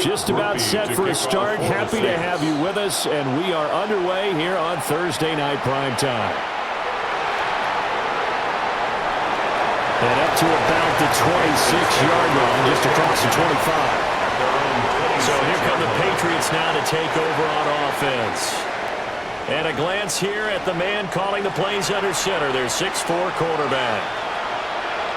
Just about set for a start. Happy to have you with us, and we are underway here on Thursday Night Primetime. And up to about the 26-yard line, just across the 25. So here come the Patriots now to take over on offense. And a glance here at the man calling the plays under center, their 6'4" quarterback.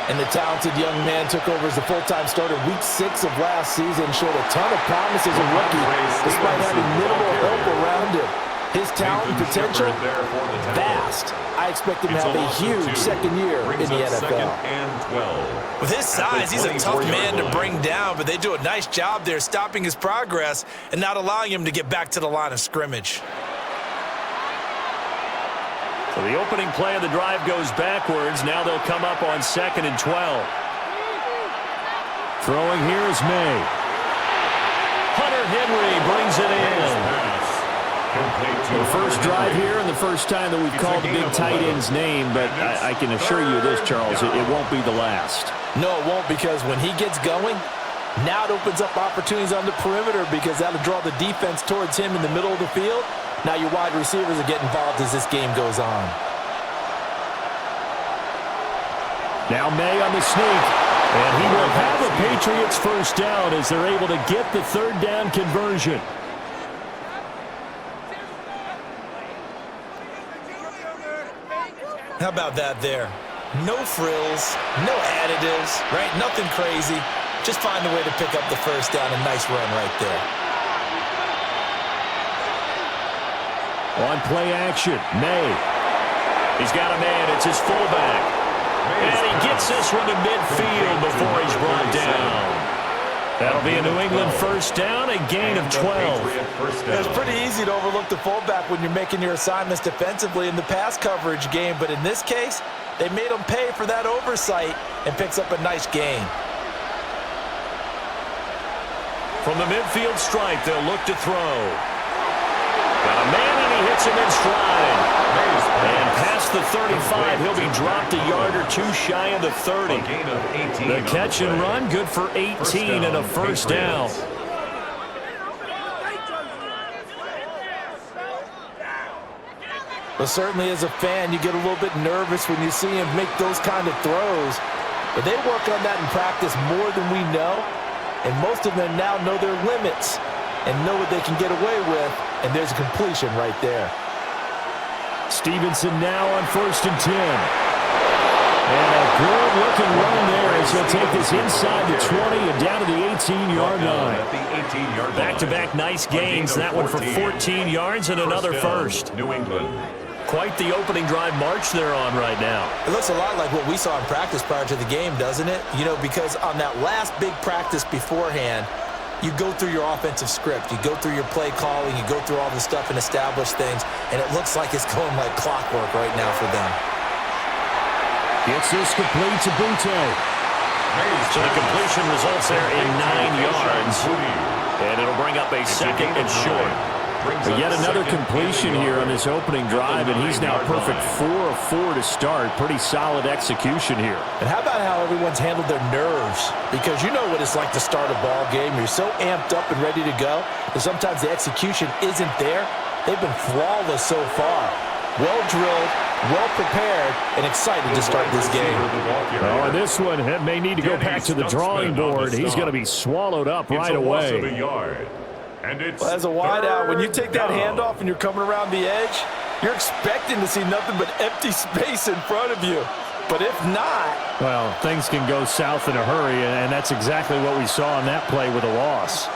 And the talented young man took over as the full-time starter week 6 of last season, showed a ton of promise as a rookie, despite having minimal help around him. His talent and potential, vast. I expect him to have a huge second year in the NFL. With his size, he's a tough man to bring down, but they do a nice job there stopping his progress and not allowing him to get back to the line of scrimmage. So the opening play of the drive goes backwards. Now they'll come up on 2nd and 12. Throwing here is May. Hunter Henry brings it in. The first drive here and the first time that we've called the big tight end's name, but I can assure you this, Charles, it won't be the last. No, it won't, because when he gets going, now it opens up opportunities on the perimeter because that'll draw the defense towards him in the middle of the field. Now your wide receivers will get involved as this game goes on. Now May on the sneak, and he will have a Patriots first down as they're able to get the third down conversion. How about that there? No frills, no additives, right? Nothing crazy. Just find a way to pick up the first down. A nice run right there. On play action, May. He's got a man. It's his fullback. And he gets this one to midfield before he's brought down. That'll be a New England first down, a gain of 12. It's pretty easy to overlook the fullback when you're making your assignments defensively in the pass coverage game, but in this case, they made him pay for that oversight and picks up a nice gain. From the midfield stripe, they'll look to throw. Got a man, and he hits him in stride. And past the 35, he'll be dropped a yard or two shy of the 30. The catch and run, good for 18 and a first down. Well, certainly as a fan, you get a little bit nervous when you see him make those kind of throws. But they work on that in practice more than we know. And most of them now know their limits and know what they can get away with. And there's a completion right there. Stevenson now on 1st and 10. And a good-looking run there as he'll take this inside the 20 and down to the 18-yard line. Back-to-back nice gains. That one for 14 yards and another first. New England. Quite the opening drive march they're on right now. It looks a lot like what we saw in practice prior to the game, doesn't it? You know, because on that last big practice beforehand, you go through your offensive script, you go through your play calling, you go through all the stuff and establish things, and it looks like it's going like clockwork right now for them. Gets this complete to Butte. So the completion results there in 9 yards. And it'll bring up a 2nd and short. But yet another completion here on this opening drive, and he's now perfect 4 of 4 to start. Pretty solid execution here. And how about how everyone's handled their nerves? Because you know what it's like to start a ball game. You're so amped up and ready to go, but sometimes the execution isn't there. They've been flawless so far. Well drilled, well prepared, and excited to start this game. Oh, and this one may need to go back to the drawing board. He's going to be swallowed up right away. Well, as a wideout, when you take that handoff and you're coming around the edge, you're expecting to see nothing but empty space in front of you. But if not... well, things can go south in a hurry, and that's exactly what we saw on that play with a loss.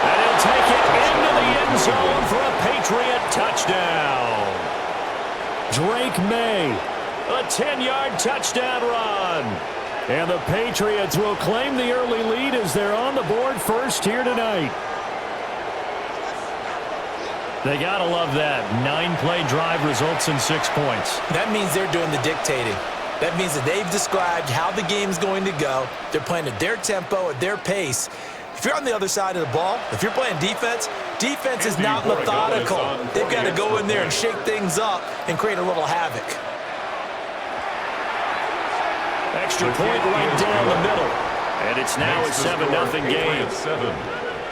And he'll take it into the end zone for a Patriot touchdown. Drake May, a 10-yard touchdown run. And the Patriots will claim the early lead as they're on the board first here tonight. They got to love that. 9-play drive results in 6 points. That means they're doing the dictating. That means that they've described how the game's going to go. They're playing at their tempo, at their pace. If you're on the other side of the ball, if you're playing defense, defense is not methodical. They've got to go in there and shake things up and create a little havoc. Extra point right down the middle. And it's now a 7-0 game. 7.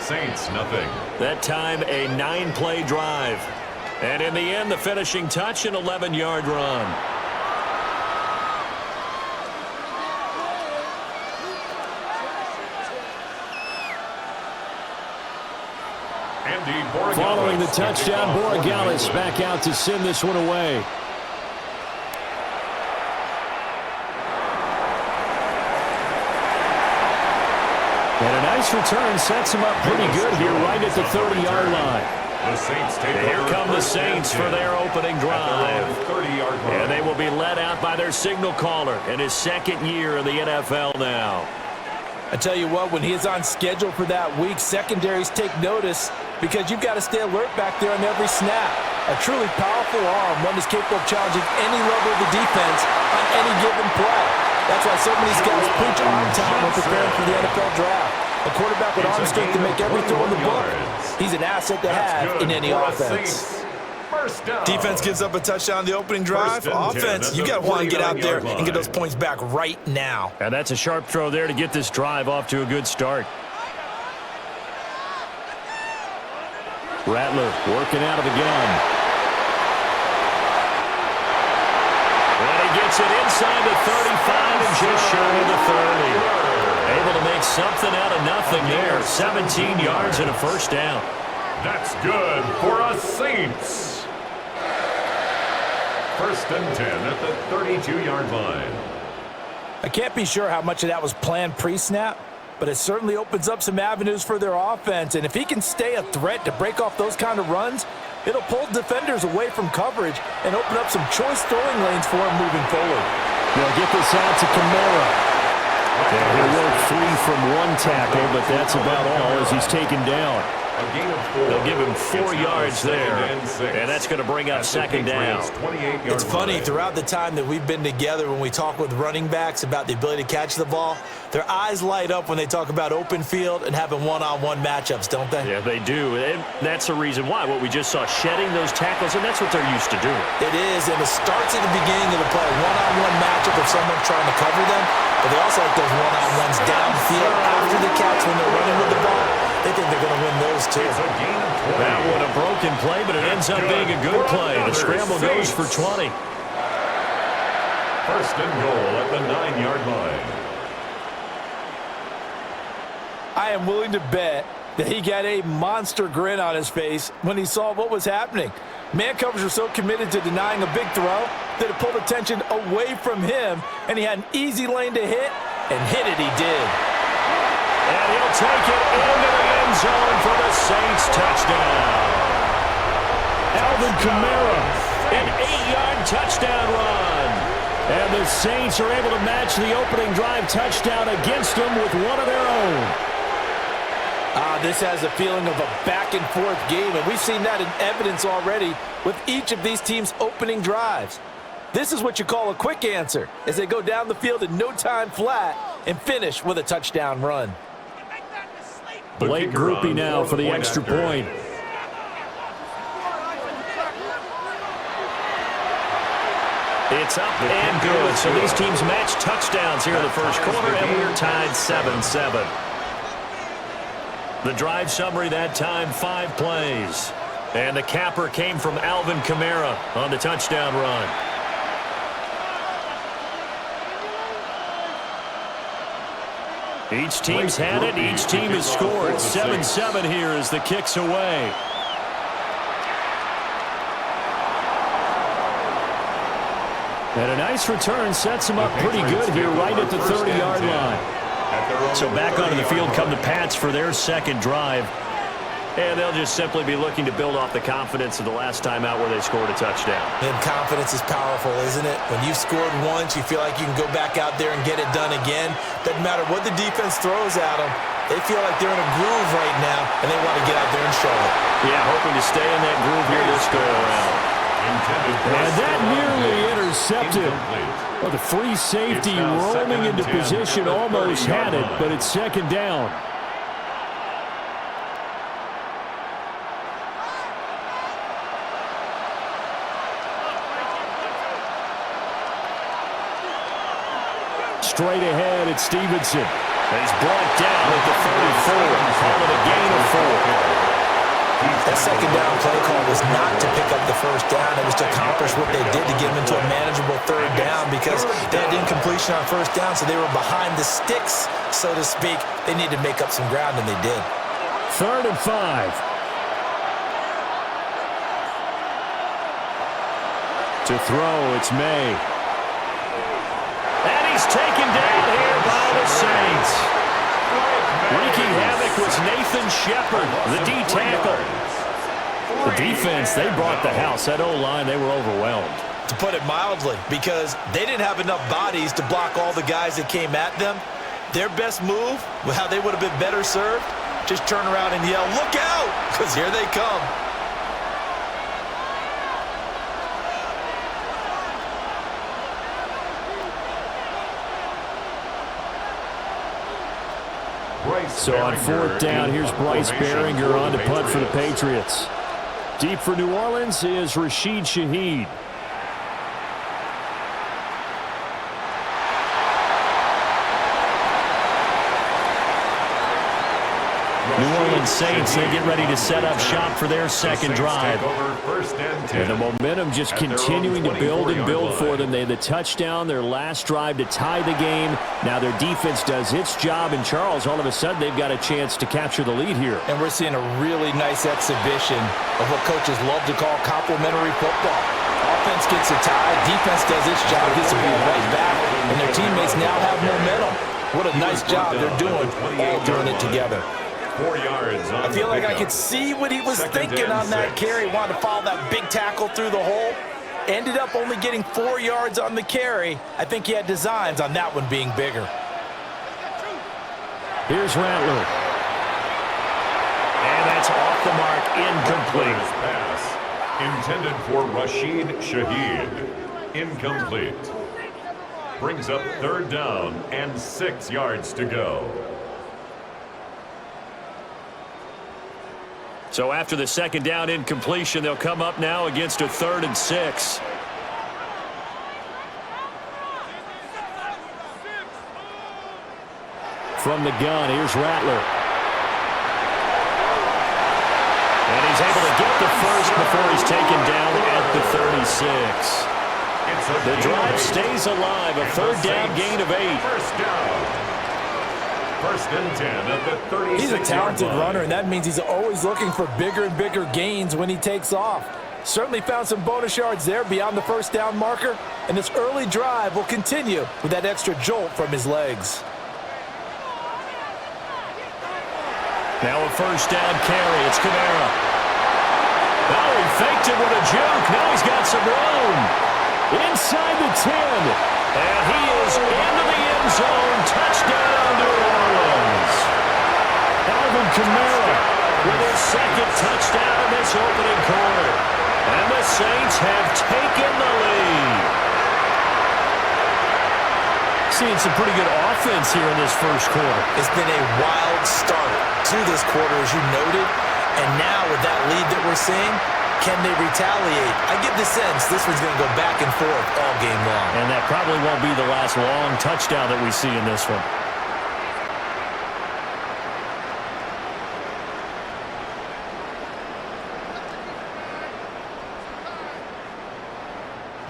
Saints nothing. That time a 9-play drive. And in the end, the finishing touch, an 11-yard run. Following the touchdown, Borregales back out to send this one away. And a nice return sets him up pretty good here right at the 30-yard line. Here come the Saints for their opening drive. And they will be led out by their signal caller in his second year in the NFL now. I tell you what, when he is on schedule for that week, secondaries take notice because you've got to stay alert back there on every snap. A truly powerful arm, one that's capable of challenging any level of the defense on any given play. That's why so many scouts preach arm time when preparing for the NFL draft. A quarterback with arm strength to make every throw in the book. He's an asset to have in any offense. Defense gives up a touchdown the opening drive. Offense, you got to want to get out there and get those points back right now. And that's a sharp throw there to get this drive off to a good start. Rattler working out of the gun. And he gets it inside the 35 and just shy of the 30. Able to make something out of nothing there. 17 yards and a first down. That's good for us Saints. 1st and 10 at the 32-yard line. I can't be sure how much of that was planned pre-snap, but it certainly opens up some avenues for their offense. And if he can stay a threat to break off those kind of runs, it'll pull defenders away from coverage and open up some choice throwing lanes for him moving forward. They'll get this out to Kamara. And he'll work free from one tackle, but that's about all as he's taken down. They'll give him 4 yards there, and that's going to bring up second down. It's funny, throughout the time that we've been together when we talk with running backs about the ability to catch the ball, their eyes light up when they talk about open field and having one-on-one matchups, don't they? Yeah, they do, and that's the reason why. What we just saw, shedding those tackles, and that's what they're used to doing. It is, and it starts at the beginning of the play, one-on-one matchup if someone's trying to cover them, but they also like those one-on-ones downfield after the catch when they're running with the ball. They think they're going to win those, too. That one a broken play, but it ends up being a good play. The scramble goes for 20. 1st and goal at the 9-yard line. I am willing to bet that he got a monster grin on his face when he saw what was happening. Man covers were so committed to denying a big throw that it pulled attention away from him, and he had an easy lane to hit, and hit it he did. And he'll take it into the end zone for the Saints touchdown. Alvin Kamara, an 8-yard touchdown run. And the Saints are able to match the opening drive touchdown against them with one of their own. This has a feeling of a back-and-forth game, and we've seen that in evidence already with each of these teams' opening drives. This is what you call a quick answer, as they go down the field in no time flat and finish with a touchdown run. Blake Groupie now for the extra point. It's up and good. So these teams match touchdowns here in the first quarter, and we're tied 7-7. The drive summary that time, 5 plays. And the capper came from Alvin Kamara on the touchdown run. Each team's had it. Each team has scored. 7-7 here as the kick's away. And a nice return sets him up pretty good here right at the 30-yard line. So back onto the field come the Pats for their second drive. And they'll just simply be looking to build off the confidence of the last time out where they scored a touchdown. And confidence is powerful, isn't it? When you've scored once, you feel like you can go back out there and get it done again. Doesn't matter what the defense throws at them. They feel like they're in a groove right now, and they want to get out there and show it. Yeah, hoping to stay in that groove here this go-around. And that nearly intercepted. Well, the free safety roaming into position almost had it, but it's second down. Straight ahead, it's Stevenson. He's brought down at the 34. Call it a gain of 4. That second down play call was not to pick up the first down. It was to accomplish what they did to get them into a manageable third down because they had incompletion on first down, so they were behind the sticks, so to speak. They needed to make up some ground, and they did. 3rd and 5. To throw, it's May. And he's taken down here by the Saints. Wreaking havoc was Nathan Shepard, the D tackle. The defense, they brought the house. That O-line, they were overwhelmed. To put it mildly, because they didn't have enough bodies to block all the guys that came at them. Their best move, how they would have been better served, just turn around and yell, "Look out!" because here they come. So on 4th down, here's Bryce Behringer on to punt for the Patriots. Deep for New Orleans is Rashid Shaheed. New Orleans Saints, they get ready to set up shop for their second drive. And the momentum just continuing to build and build for them. They had the touchdown, their last drive to tie the game. Now their defense does its job, and Charles, all of a sudden, they've got a chance to capture the lead here. And we're seeing a really nice exhibition of what coaches love to call complementary football. Offense gets a tie, defense does its job, gets to be right back, and their teammates now have momentum. What a nice job they're doing, all doing it together. 4 yards. I feel like I could see what he was thinking on that carry. Wanted to follow that big tackle through the hole. Ended up only getting 4 yards on the carry. I think he had designs on that one being bigger. Here's Rattler. And that's off the mark, incomplete. Pass intended for Rashid Shaheed. Incomplete. Brings up 3rd down and 6 yards to go. So after the second down incompletion, they'll come up now against a 3rd and 6. From the gun, here's Rattler. And he's able to get the first before he's taken down at the 36. The drive stays alive, a 3rd down gain of 8. First down. 1st and 10 at the 36. He's a talented runner, and that means he's always looking for bigger and bigger gains when he takes off. Certainly found some bonus yards there beyond the first down marker, and this early drive will continue with that extra jolt from his legs. Now a 1st down carry. It's Kamara. Oh, he faked it with a juke. Now he's got some room. Inside the 10. And he is into the end zone. Touchdown, New Orleans. Alvin Kamara with his 2nd touchdown in this opening quarter. And the Saints have taken the lead. Seeing some pretty good offense here in this first quarter. It's been a wild start to this quarter, as you noted. And now with that lead that we're seeing, can they retaliate? I get the sense this one's going to go back and forth all game long. And that probably won't be the last long touchdown that we see in this one.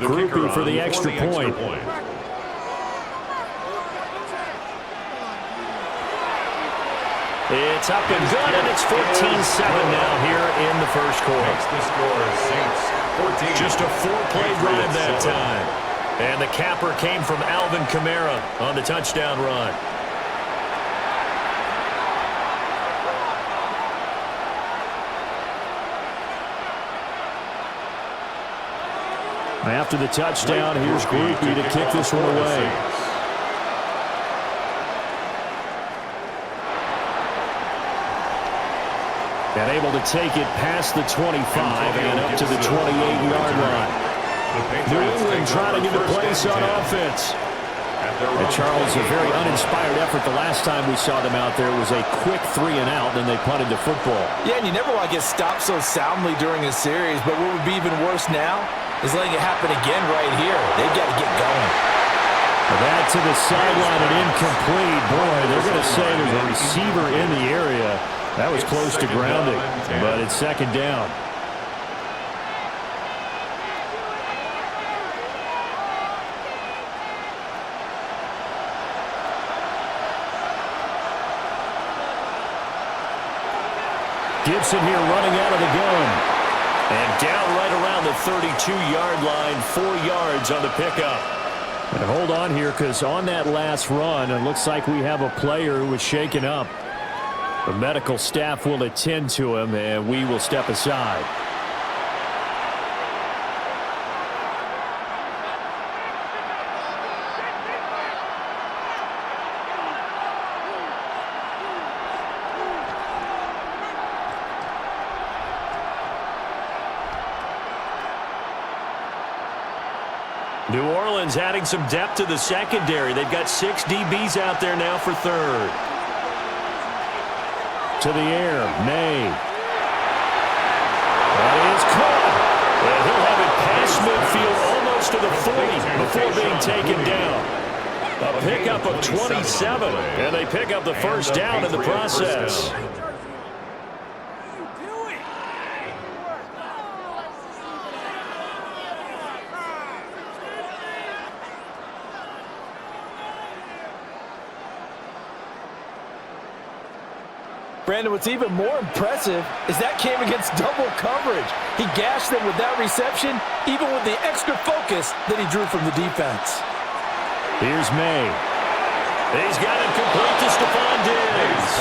Groupie for the extra point. It's up and good, and it's 14-7 now here in the first quarter. Makes the score Saints 14. Just a 4-play drive that time. And the capper came from Alvin Kamara on the touchdown run. After the touchdown, here's Groupie to kick this one away. And able to take it past the 25 and up to the 28-yard line. New England trying to get a place on offense. And Charles, a very uninspired effort the last time we saw them out there was a quick 3-and-out, then they punted the football. Yeah, and you never want to get stopped so soundly during a series, but what would be even worse now is letting it happen again right here. They've got to get going. That to the sideline and incomplete. Boy, they're going to say there's a receiver in the area. That was close to grounding, but it's second down. Gibson here running out of the gun. And down right around the 32-yard line, 4 yards on the pickup. And hold on here, because on that last run, it looks like we have a player who was shaken up. The medical staff will attend to him, and we will step aside. New Orleans adding some depth to the secondary. They've got 6 DBs out there now for third. To the air, May. That is caught. And he'll have it past midfield almost to the 40 before being taken down. A pickup of 27, and they pick up the first down in the process. Brandon, what's even more impressive is that came against double coverage. He gashed them with that reception, even with the extra focus that he drew from the defense. Here's May. He's got it complete to Stephon Diggs.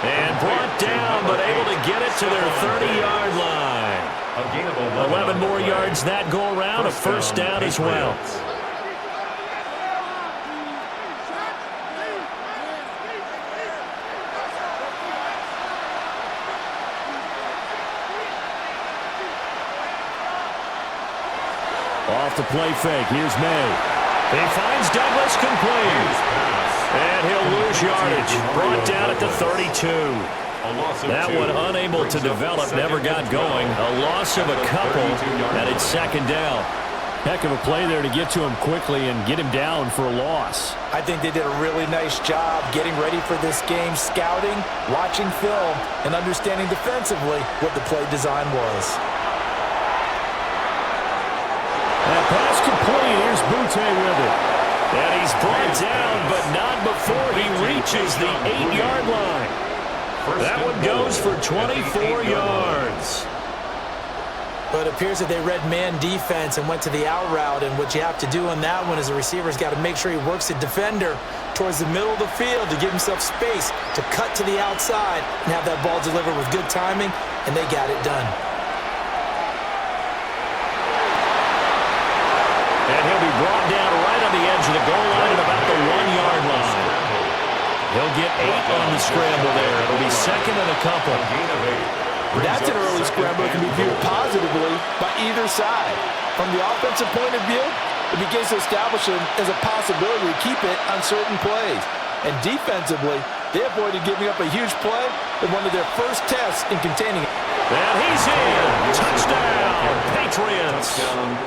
And brought down, but able to get it to their 30-yard line. 11 more yards that go around, a first down as well. Off the play fake. Here's May. He finds Douglas complete. And he'll lose yardage. Brought down at the 32. That one unable to develop, never got going. A loss of a couple, and it's second down. Heck of a play there to get to him quickly and get him down for a loss. I think they did a really nice job getting ready for this game, scouting, watching film, and understanding defensively what the play design was. That pass complete. Here's Butte with it. And he's brought down, but not before he reaches the 8-yard line. That one goes for 24 yards. But it appears that they read man defense and went to the out route. And what you have to do on that one is the receiver's got to make sure he works the defender towards the middle of the field to give himself space to cut to the outside and have that ball delivered with good timing, and they got it done. And he'll be brought down right on the edge of the goal line at about the 1-yard line. He'll get 8 on the scramble there. It'll be second and a couple. That's an early scramble that can be viewed positively by either side. From the offensive point of view, it begins to establish him as a possibility to keep it on certain plays. And defensively, they avoided giving up a huge play in one of their first tests in containing it. And he's in. Touchdown, Patriots.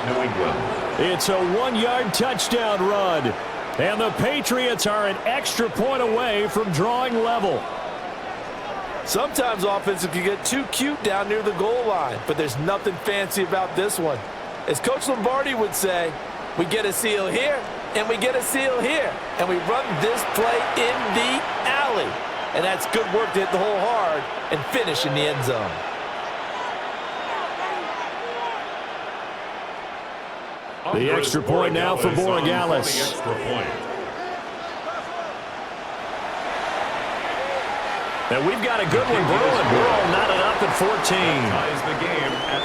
New England. It's a 1-yard touchdown run. And the Patriots are an extra point away from drawing level. Sometimes offenses can get too cute down near the goal line, but there's nothing fancy about this one. As Coach Lombardi would say, we get a seal here, and we get a seal here, and we run this play in the alley. And that's good work to hit the hole hard and finish in the end zone. The extra point now for Borregales. And we've got a good one brewing. We're all knotted up at 14. Ties the game at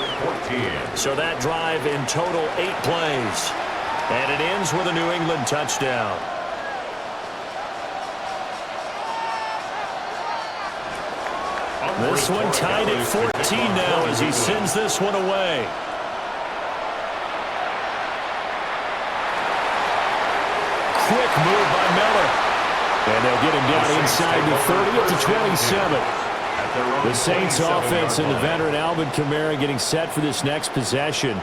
14. So that drive in total 8 plays. And it ends with a New England touchdown. This one tied at 14 now as he sends this one away. Quick move by Miller. And they'll get him down inside the 30 at the 27. The Saints offense and the veteran Alvin Kamara getting set for this next possession.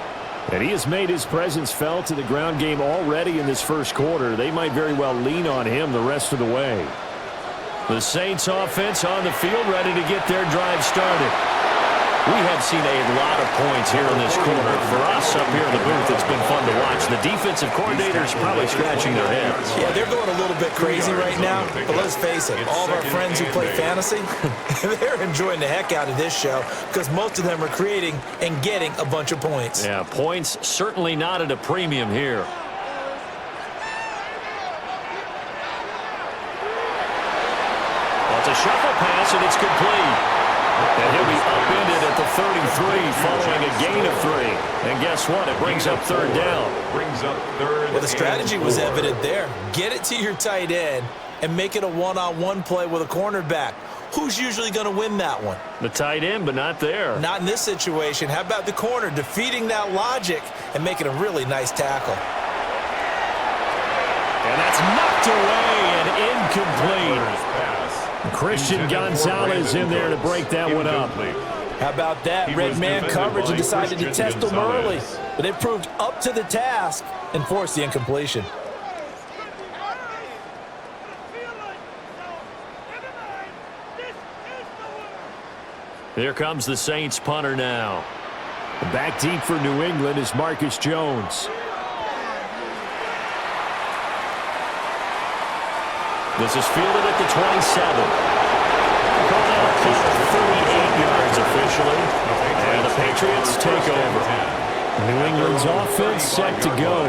And he has made his presence felt in the ground game already in this first quarter. They might very well lean on him the rest of the way. The Saints offense on the field, ready to get their drive started. We have seen a lot of points here in this quarter. For us up here in the booth, it's been fun to watch. The defensive coordinators probably scratching their heads. Yeah, they're going a little bit crazy right now, but let's face it, all of our friends who play fantasy, they're enjoying the heck out of this show because most of them are creating and getting a bunch of points. Yeah, points certainly not at a premium here. Well, it's a shuffle pass, and it's complete. And he'll be upended at the 33 following a gain of 3. And guess what? It brings up third down. Well, the strategy was evident there. Get it to your tight end and make it a one-on-one play with a cornerback. Who's usually going to win that one? The tight end, but not there. Not in this situation. How about the corner defeating that logic and making a really nice tackle? And that's knocked away and incomplete. Christian Gonzalez in there to break that one up. How about that? Red man coverage and decided to test them early. But they proved up to the task and forced the incompletion. Here comes the Saints punter now. Back deep for New England is Marcus Jones. This is fielded at the 27. Called out a call, 38 yards officially. And the Patriots take over. New England's offense set to go.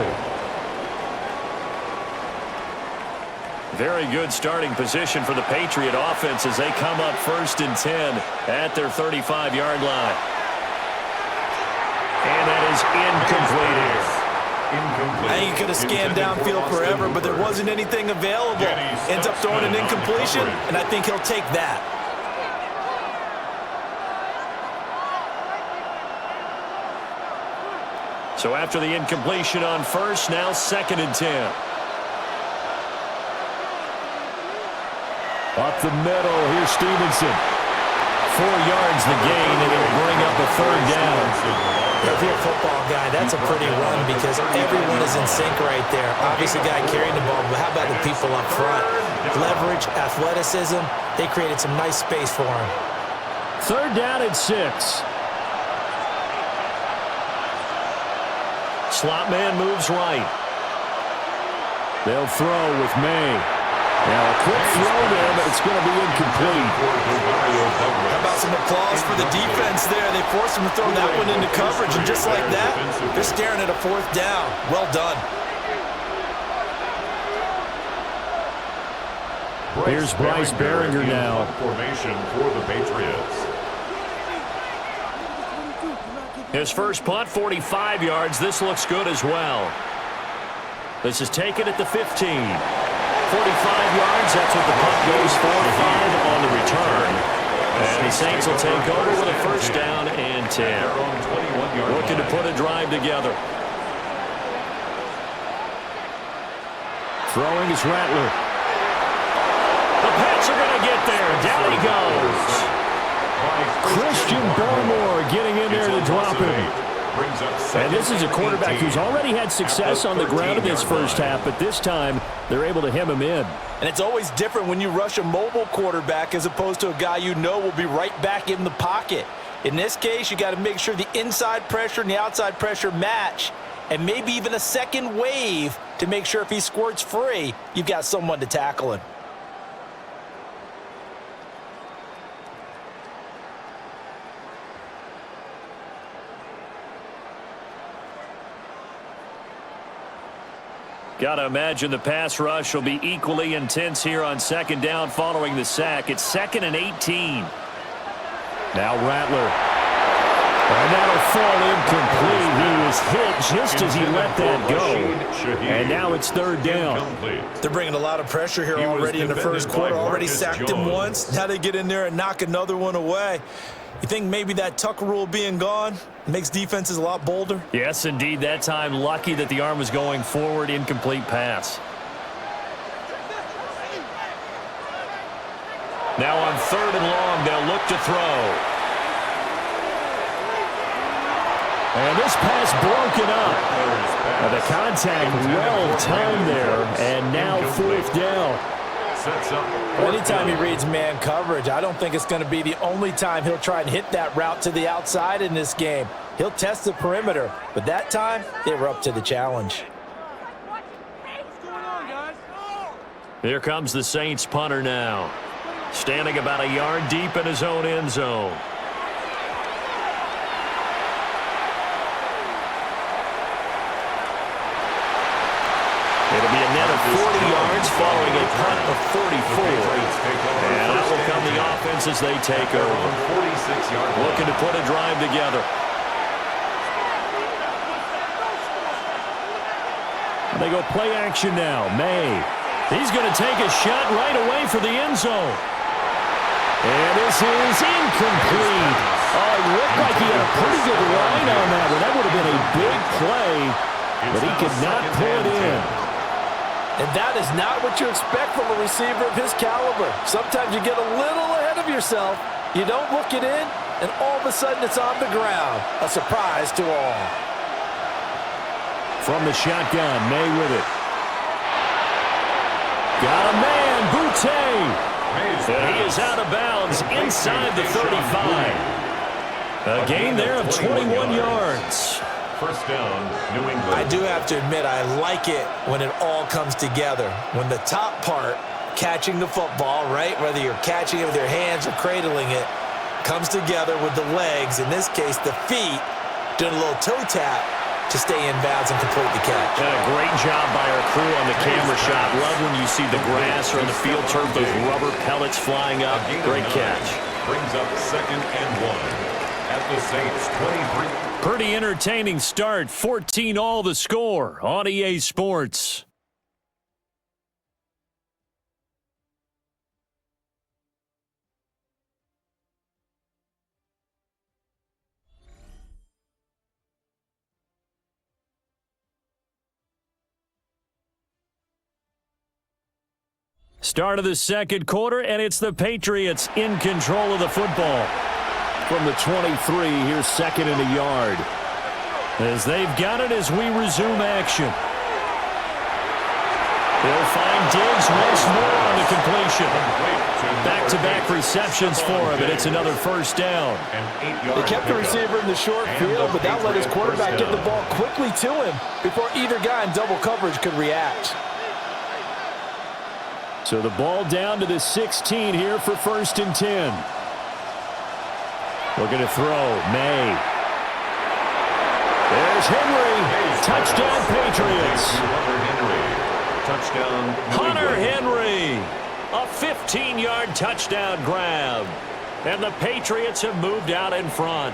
Very good starting position for the Patriot offense as they come up 1st and 10 at their 35-yard line. And that is incomplete here. I think he could have scanned downfield forever, but there wasn't anything available. Ends up throwing an incompletion, and I think he'll take that. So after the incompletion on 1st, now 2nd and 10. Up the middle, here's Stevenson. 4 yards the gain, and it'll bring up a 3rd down. If you're a football guy, that's a pretty run because everyone is in sync right there. Obviously, guy carrying the ball, but how about the people up front? Leverage, athleticism, they created some nice space for him. 3rd down and 6. Slot man moves right. They'll throw with May. Now a quick throw there, but it's going to be incomplete. How about some applause for the defense there? They forced him to throw that one into coverage, and just like that, they're staring at a 4th down. Well done. Here's Bryce Behringer now. Formation for the Patriots. His first punt, 45 yards. This looks good as well. This is taken at the 15. 45 yards, that's what the punt goes for. 5 on the return. And the Saints will take over with a 1st down and 10. Looking to put a drive together. Throwing is Rattler. The Pats are going to get there. Down he goes. Christian Barmore getting in there to drop him. And this is a quarterback who's already had success on the ground in this first half, but this time they're able to hem him in. And it's always different when you rush a mobile quarterback as opposed to a guy you know will be right back in the pocket. In this case, you got to make sure the inside pressure and the outside pressure match, and maybe even a second wave to make sure if he squirts free, you've got someone to tackle him. Got to imagine the pass rush will be equally intense here on 2nd down following the sack. It's 2nd and 18. Now Rattler. And that'll fall incomplete. He was hit just as he let that go. And now it's 3rd down. They're bringing a lot of pressure here already in the first quarter. Already sacked him once. Now they get in there and knock another one away. You think maybe that tuck rule being gone makes defenses a lot bolder? Yes, indeed. That time, lucky that the arm was going forward. Incomplete pass. Now on 3rd and long, they'll look to throw. And this pass broken up. The contact well timed there, and now fourth down. Anytime he reads man coverage, I don't think it's going to be the only time he'll try and hit that route to the outside in this game. He'll test the perimeter, but that time, they were up to the challenge. Here comes the Saints punter now. Standing about a yard deep in his own end zone. It'll be a net of 40 yards following a punt of 44. And that will come the offense as they take over. Looking to put a drive together. They go play action now. May. He's going to take a shot right away for the end zone. And this is incomplete. Oh, it looked like he had a pretty good line on that one. That would have been a big play, but he could not pull it in. And that is not what you expect from a receiver of his caliber. Sometimes you get a little ahead of yourself. You don't look it in, and all of a sudden it's on the ground. A surprise to all. From the shotgun, May with it. Got a man, Boutte. And he is out of bounds inside the 35. A gain there of 21 yards. First down, New England. I do have to admit, I like it when it all comes together. When the top part, catching the football, right, whether you're catching it with your hands or cradling it, comes together with the legs, in this case the feet, doing a little toe tap to stay in bounds and complete the catch. And a great job by our crew on the camera shot. Love when you see the grass or on the field turf, those rubber pellets flying up. Great catch. Brings up 2nd and 1 at the Saints 23. Pretty entertaining start. 14-all the score on EA Sports. Start of the second quarter, and it's the Patriots in control of the football. From the 23, here's 2nd and a yard. As they've got it as we resume action. They'll find Diggs once more on the completion. Back-to-back receptions for him, and it's another first down. They kept the receiver in the short field, but that let his quarterback get the ball quickly to him before either guy in double coverage could react. So the ball down to the 16 here for 1st and 10. Looking to throw. May. There's Henry. Touchdown, Patriots. Hunter Henry. A 15-yard touchdown grab. And the Patriots have moved out in front.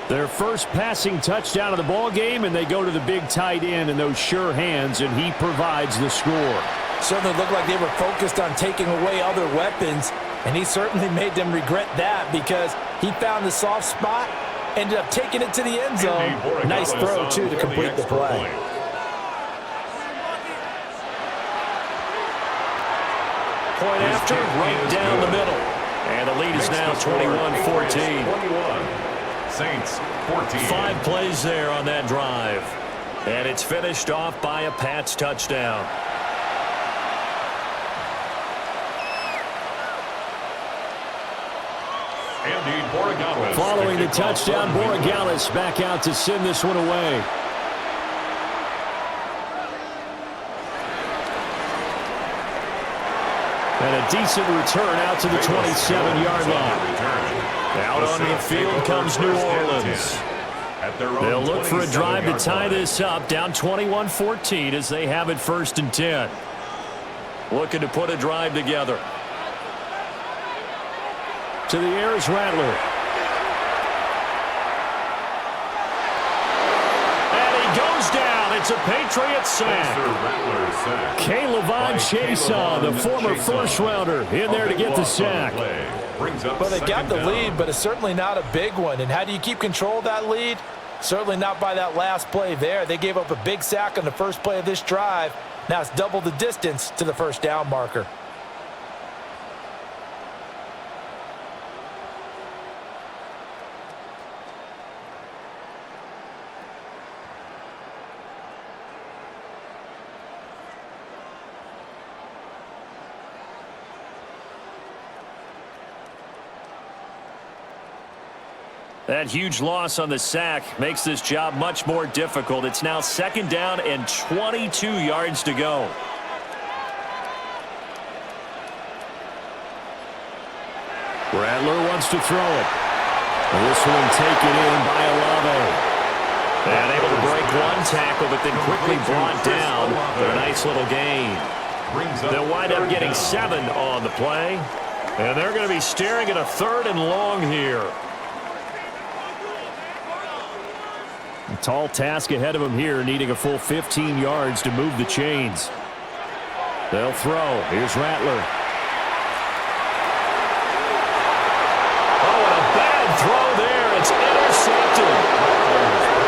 Their first passing touchdown of the ball game, and they go to the big tight end in those sure hands, and he provides the score. Certainly looked like they were focused on taking away other weapons, and he certainly made them regret that because he found the soft spot, ended up taking it to the end zone. Nice throw, too, to complete the play. Point after, right down the middle. And the lead is now 21-14. Saints 14. 5 plays there on that drive. And it's finished off by a Pats touchdown. Following the touchdown, Borregales back out to send this one away. And a decent return out to the 27-yard line. Out on the field comes New Orleans. They'll look for a drive to tie this up, down 21-14 as they have it 1st and 10. Looking to put a drive together. To the air is Rattler. And he goes down. It's a Patriots sack. K'Lavon Chaisson, the former first-rounder, in there to get the sack. Well, they got the lead, but it's certainly not a big one. And how do you keep control of that lead? Certainly not by that last play there. They gave up a big sack on the first play of this drive. Now it's double the distance to the first down marker. That huge loss on the sack makes this job much more difficult. It's now 2nd down and 22 yards to go. Rattler wants to throw it. This one taken in by Olave. And able to break one tackle, but then quickly brought down for a nice little gain. They'll wind up getting 7 on the play. And they're going to be staring at a 3rd and long here. A tall task ahead of them here, needing a full 15 yards to move the chains. They'll throw. Here's Rattler. Oh, and a bad throw there. It's intercepted.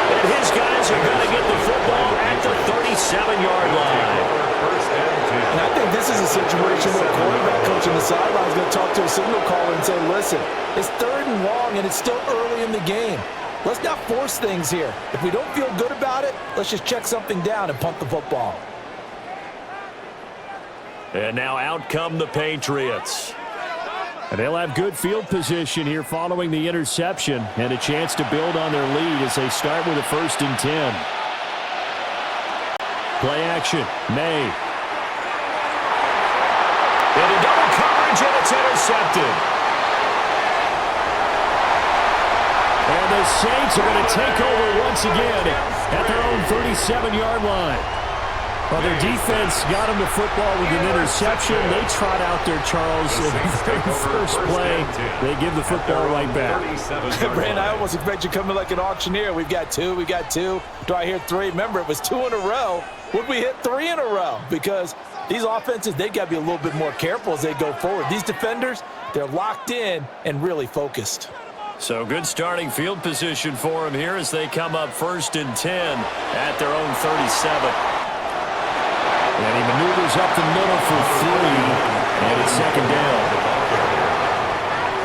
And his guys are going to get the football at the 37-yard line. And I think this is a situation where a quarterback coach on the sideline is going to talk to a signal caller and say, listen, it's 3rd and long, and it's still early in the game. Let's not force things here. If we don't feel good about it, let's just check something down and punt the football. And now out come the Patriots. And they'll have good field position here following the interception and a chance to build on their lead as they start with a 1st and 10. Play action. May. Into double coverage, and it's intercepted. And the Saints are going to take over once again at their own 37-yard line. Well, their defense got them the football with an interception. They trot out there, Charles, in the very first play. They give the football right back. Brandon, I almost expect you coming like an auctioneer. We've got 2, we got 2. Do I hear 3? Remember, it was 2 in a row. Would we hit 3 in a row? Because these offenses, they got to be a little bit more careful as they go forward. These defenders, they're locked in and really focused. So good starting field position for them here as they come up 1st and 10 at their own 37. And he maneuvers up the middle for 3, and it's 2nd down.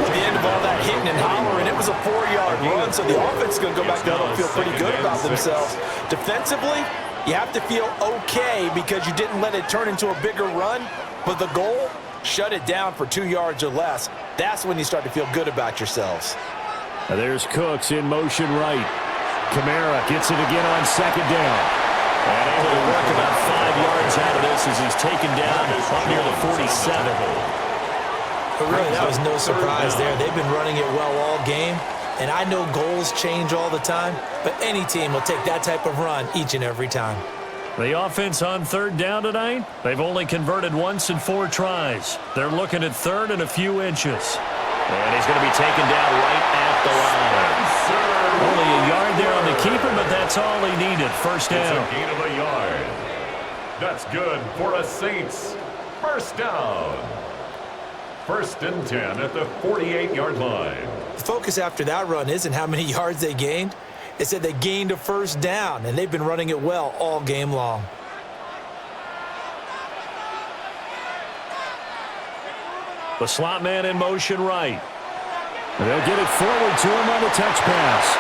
At the end of all that hitting and hollering, it was a 4-yard run, so the offense is going to go back down and feel pretty good about themselves. Defensively, you have to feel okay because you didn't let it turn into a bigger run, but the goal, shut it down for 2 yards or less. That's when you start to feel good about yourselves. Now there's Cooks in motion right. Kamara gets it again on 2nd down. And able to work about 5 yards out of this as he's taken down up near the 47. But really, that was no surprise there. They've been running it well all game. And I know goals change all the time, but any team will take that type of run each and every time. The offense on 3rd down tonight, they've only converted once in 4 tries. They're looking at 3rd and a few inches. And he's going to be taken down right at the line. Only a yard there on the keeper, but that's all he needed. 1st down. It's a gain of a yard. That's good for a Saints 1st down. 1st and 10 at the 48-yard line. The focus after that run isn't how many yards they gained. It said they gained a 1st down, and they've been running it well all game long. The slot man in motion right. And they'll get it forward to him on the touch pass.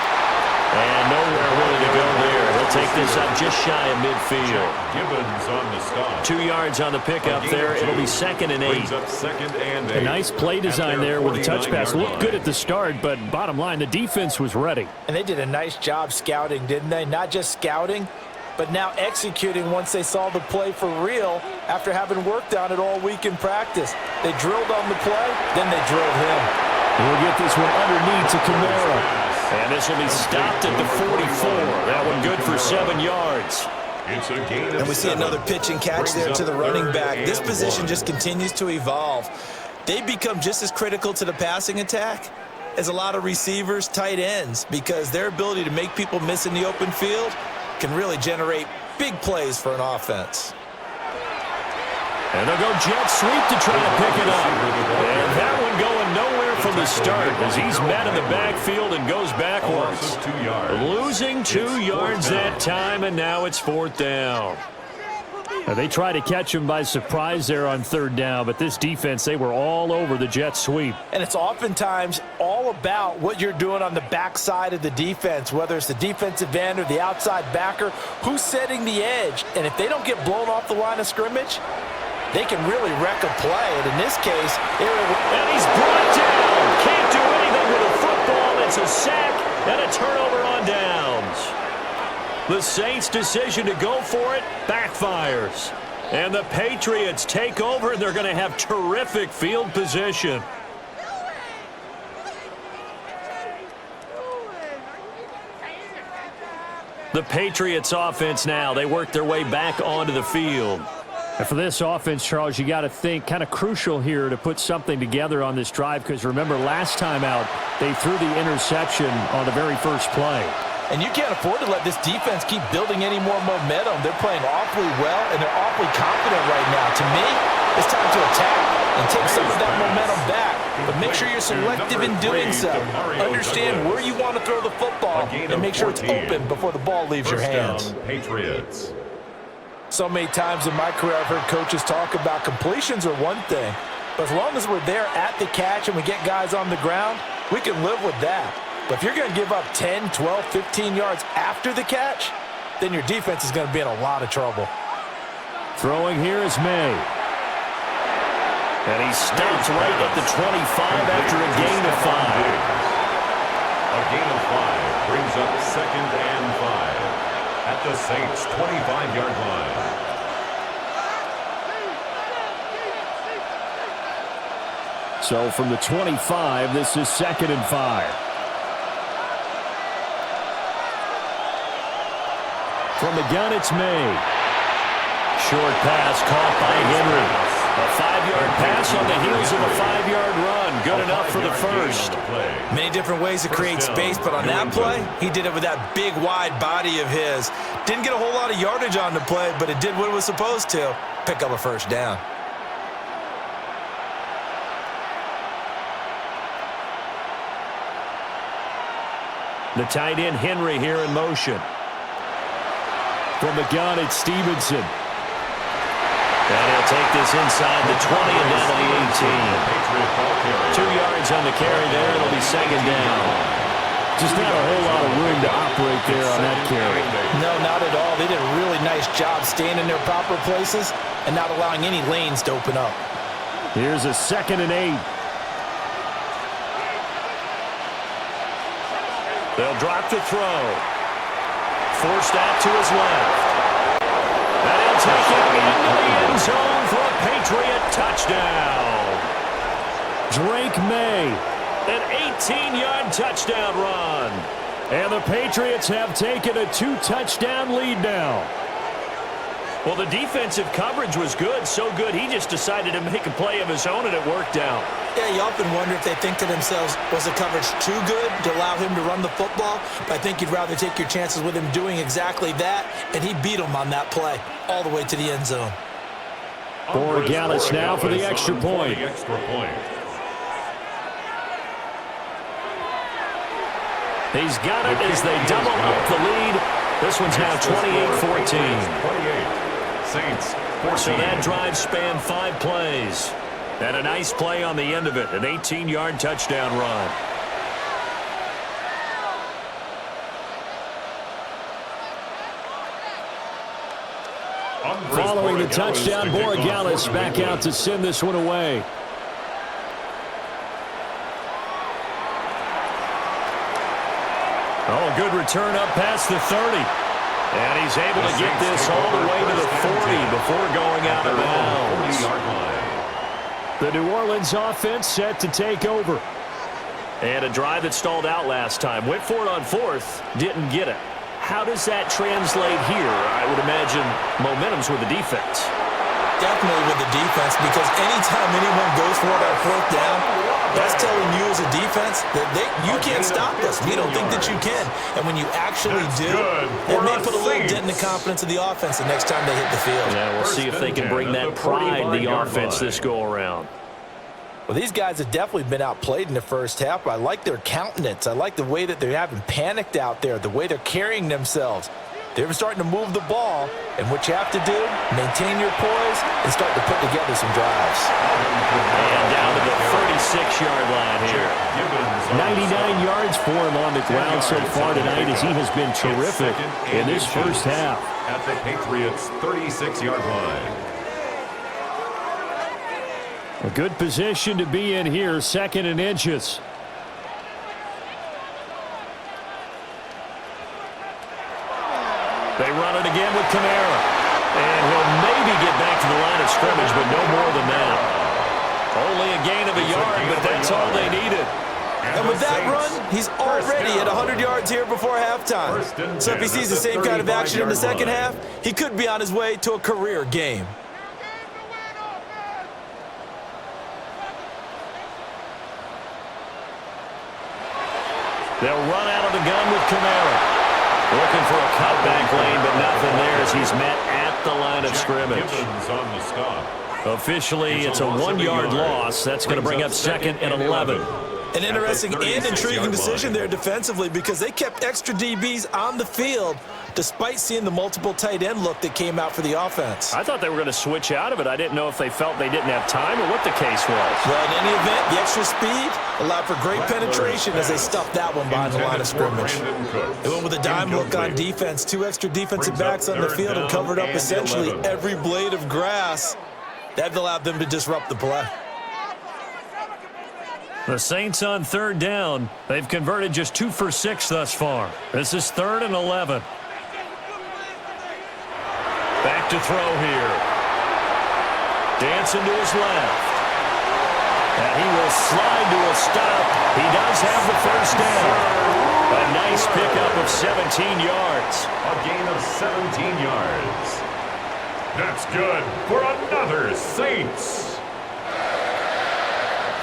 And nowhere really to go there. He'll take this up just shy of midfield. Gibbons on the stop. 2 yards on the pickup there. It'll be 2nd and 8. Brings up 2nd and 8. A nice play design there with the touch pass. Looked good at the start, but bottom line, the defense was ready. And they did a nice job scouting, didn't they? Not just scouting, but now executing once they saw the play for real after having worked on it all week in practice. They drilled on the play, then they drilled him. We'll get this one underneath to Kamara. And this will be stopped at the 44. That one good for 7 yards. It's a gain of And we see 7. another pitch and catch there to the running back. This position just continues to evolve. They become just as critical to the passing attack as a lot of receivers, tight ends, because their ability to make people miss in the open field can really generate big plays for an offense. And they'll go jet sweep to try to pick it up. And that one going nowhere from the start as he's met in the backfield and goes backwards. 2 yards. Losing 2 yards that time, and now it's 4th down. Now they try to catch him by surprise there on 3rd down, but this defense, they were all over the jet sweep. And it's oftentimes all about what you're doing on the backside of the defense, whether it's the defensive end or the outside backer, who's setting the edge. And if they don't get blown off the line of scrimmage, they can really wreck a play. And in this case, and he's brought down. Can't do anything with a football. It's a sack. And a turnover on downs. The Saints' decision to go for it backfires. And the Patriots take over, and they're going to have terrific field position. The Patriots offense now, they work their way back onto the field. And for this offense, Charles, you got to think kind of crucial here to put something together on this drive, because remember last time out, they threw the interception on the very first play. And you can't afford to let this defense keep building any more momentum. They're playing awfully well, and they're awfully confident right now. To me, it's time to attack and take some of that momentum back. But make sure you're selective in doing so. Understand where you want to throw the football and make sure it's open before the ball leaves your hands. Patriots. So many times in my career, I've heard coaches talk about completions are one thing. But as long as we're there at the catch and we get guys on the ground, we can live with that. But if you're going to give up 10, 12, 15 yards after the catch, then your defense is going to be in a lot of trouble. Throwing here is May. And he stops right at the 25 after a gain of 5. A gain of 5 brings up 2nd and 5 at the Saints' 25-yard line. So from the 25, this is 2nd and 5. From the gun, it's May. Short pass caught by Henry. A 5-yard pass on the heels of a 5-yard run. Good enough for the first. Many different ways to create space, but on that play, he did it with that big, wide body of his. Didn't get a whole lot of yardage on the play, but it did what it was supposed to. Pick up a first down. The tight end, Henry, here in motion. From the gun, it's Stevenson. And he'll take this inside the 20 and down to the 18. 2 yards on the carry there. It'll be 2nd down. Just not a whole lot of room to operate there on that carry. No, not at all. They did a really nice job staying in their proper places and not allowing any lanes to open up. Here's a 2nd and 8. They'll drop to throw. Forced out to his left. And he'll take it into the end zone for a Patriot touchdown. Drake May, an 18-yard touchdown run. And the Patriots have taken a 2-touchdown lead now. Well, the defensive coverage was good, so good he just decided to make a play of his own, and it worked out. Yeah, you often wonder if they think to themselves, was the coverage too good to allow him to run the football? But I think you'd rather take your chances with him doing exactly that, and he beat him on that play all the way to the end zone. Borregales now for the extra point. He's got it as they double up the lead. This one's now 28-14. Saints, so that drive spanned 5 plays. And a nice play on the end of it, an 18-yard touchdown run. Following the touchdown, Borregales back out to send this one away. Oh, good return up past the 30. And he's able to get this all the way to the 40 before going out of bounds. The New Orleans offense set to take over. And a drive that stalled out last time. Went for it on 4th, didn't get it. How does that translate here? I would imagine momentum's with the defense. Definitely with the defense, because anytime anyone goes for it on 4th down, that's telling you as a defense that you can't stop us. We don't think that you can. And when you actually do, it may put a little dent in the confidence of the offense the next time they hit the field. Yeah, we'll see if they can bring that pride in the offense this go-around. Well, these guys have definitely been outplayed in the first half. I like their countenance. I like the way that they haven't panicked out there, the way they're carrying themselves. They're starting to move the ball, and what you have to do, maintain your poise and start to put together some drives. And down to the 36-yard line here. 99 yards for him on the ground so far tonight, as he has been terrific in this first half. At the Patriots' 36-yard line. A good position to be in here, 2nd and inches. They run it again with Kamara. And he'll maybe get back to the line of scrimmage, but no more than that. Only a gain of a yard, but that's all they needed. And with that run, he's already at 100 yards here before halftime. So if he sees the same kind of action in the second half, he could be on his way to a career game. They'll run out of the gun with Kamara. Looking for a cutback lane, but nothing there as he's met at the line of scrimmage. Officially, it's a 1-yard loss. That's going to bring up 2nd and 11. An interesting and intriguing decision there defensively because they kept extra DBs on the field despite seeing the multiple tight end look that came out for the offense. I thought they were going to switch out of it. I didn't know if they felt they didn't have time or what the case was. Well, in any event, the extra speed allowed for great penetration as they stuffed that one behind the line of scrimmage. They went with a dime look on defense. 2 extra defensive backs on the field and covered up essentially every blade of grass. That allowed them to disrupt the play. The Saints on 3rd down. They've converted just 2 for 6 thus far. This is 3rd and 11. Back to throw here. Dancing to his left. And he will slide to a stop. He does have the first down. A nice pickup of 17 yards. A gain of 17 yards. That's good for another Saints.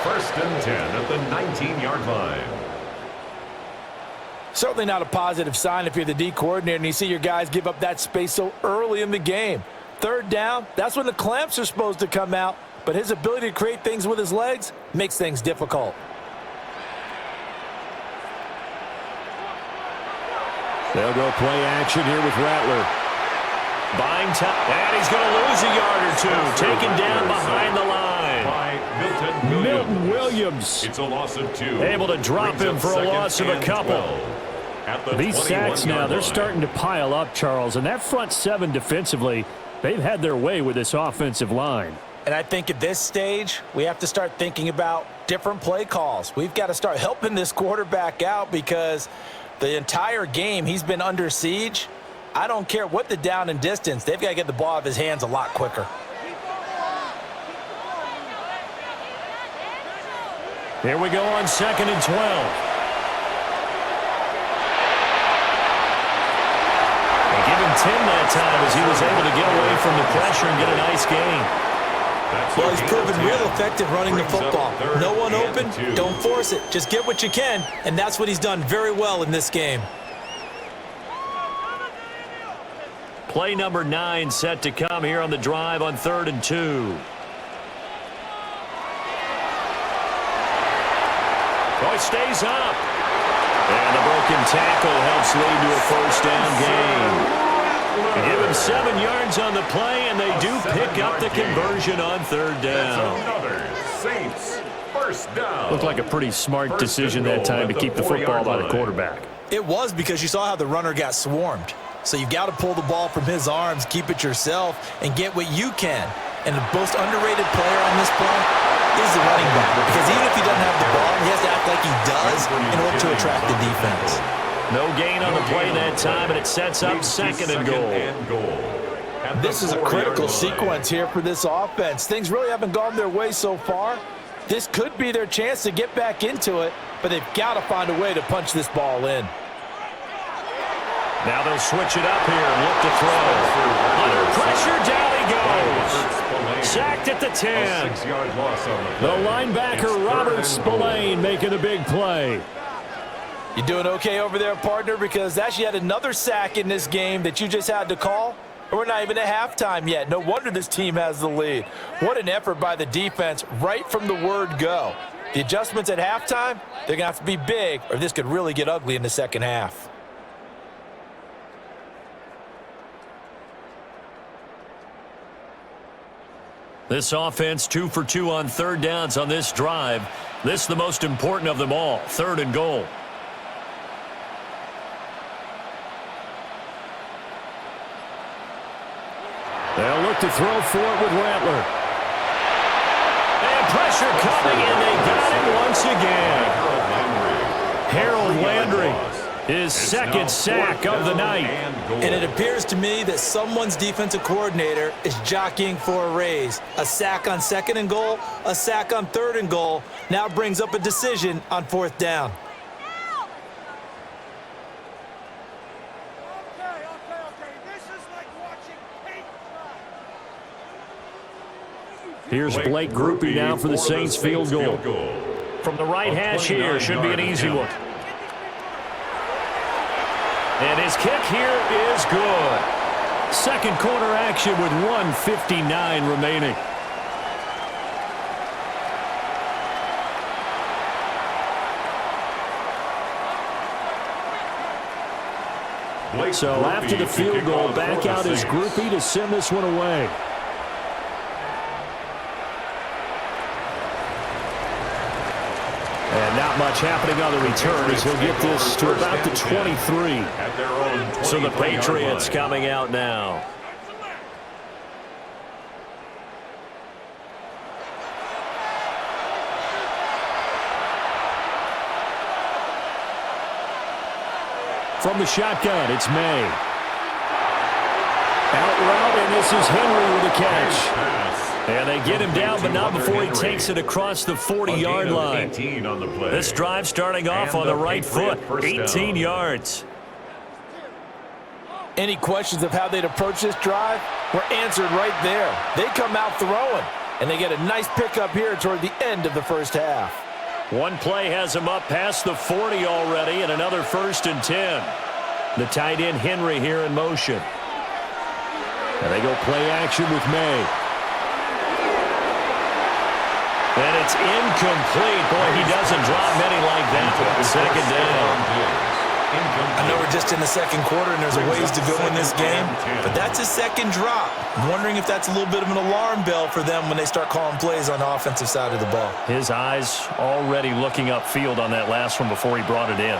1st and 10 at the 19-yard line. Certainly not a positive sign if you're the D coordinator and you see your guys give up that space so early in the game. 3rd down, that's when the clamps are supposed to come out, but his ability to create things with his legs makes things difficult. They'll go play action here with Rattler. Buying time, and he's going to lose a yard or 2. Taken down behind the line. Milton Williams. It's a loss of 2. Able to drop him for a loss of a couple. These sacks now, they're starting to pile up, Charles. And that front 7 defensively, they've had their way with this offensive line. And I think at this stage, we have to start thinking about different play calls. We've got to start helping this quarterback out because the entire game he's been under siege. I don't care what the down and distance. They've got to get the ball out of his hands a lot quicker. Here we go on 2nd and 12. They give him 10 that time as he was able to get away from the pressure and get a nice gain. Well, he's proven real effective running the football. No one open, don't force it. Just get what you can, and that's what he's done very well in this game. Play number 9 set to come here on the drive on 3rd and 2. Oh, he stays up. And the broken tackle helps lead to a 1st down gain. They give him 7 yards on the play, and they do pick up the conversion on 3rd down. Another Saints 1st down. Looked like a pretty smart decision that time to keep the football by the quarterback. It was because you saw how the runner got swarmed. So you've got to pull the ball from his arms, keep it yourself, and get what you can. And the most underrated player on this play is the running back. Because even if he doesn't have the ball, he has to act like he does in order to attract the defense. No gain on the play that time, and it sets up 2nd and goal. This is a critical sequence here for this offense. Things really haven't gone their way so far. This could be their chance to get back into it, but they've got to find a way to punch this ball in. Now they'll switch it up here and look to throw. Under pressure, down he goes. Sacked at the 10. The linebacker, Robert Spillane, making a big play. You doing okay over there, partner? Because that's yet another sack in this game that you just had to call. We're not even at halftime yet. No wonder this team has the lead. What an effort by the defense right from the word go. The adjustments at halftime, they're going to have to be big, or this could really get ugly in the second half. This offense 2 for 2 on 3rd downs on this drive. This is the most important of them all, 3rd and goal. They'll look to throw for it with Rattler. And pressure coming, and they got it once again. Harold Landry His second sack of the night. And it appears to me that someone's defensive coordinator is jockeying for a raise. A sack on 2nd and goal, a sack on 3rd and goal, now brings up a decision on 4th down. Here's Blake Groupie now for the Saints field goal. From the right hash here, should be an easy one. And his kick here is good. Second quarter action with 1:59 remaining. So after the field goal, back out is Groupie to send this one away. And not much happening on the return as he'll get this to about the 23. So the Patriots coming out now. From the shotgun, it's May. Out route, and this is Henry with a catch. And they get him down, but not before he takes it across the 40-yard line. This drive starting off on the right foot, 18 yards. Any questions of how they'd approach this drive were answered right there. They come out throwing, and they get a nice pickup here toward the end of the first half. One play has him up past the 40 already, and another 1st and 10. The tight end Henry here in motion. And they go play action with May. And it's incomplete. Boy, he doesn't drop many like that. 2nd down. I know we're just in the 2nd quarter and there's a ways to go in this game, but that's his 2nd drop. I'm wondering if that's a little bit of an alarm bell for them when they start calling plays on the offensive side of the ball. His eyes already looking upfield on that last one before he brought it in.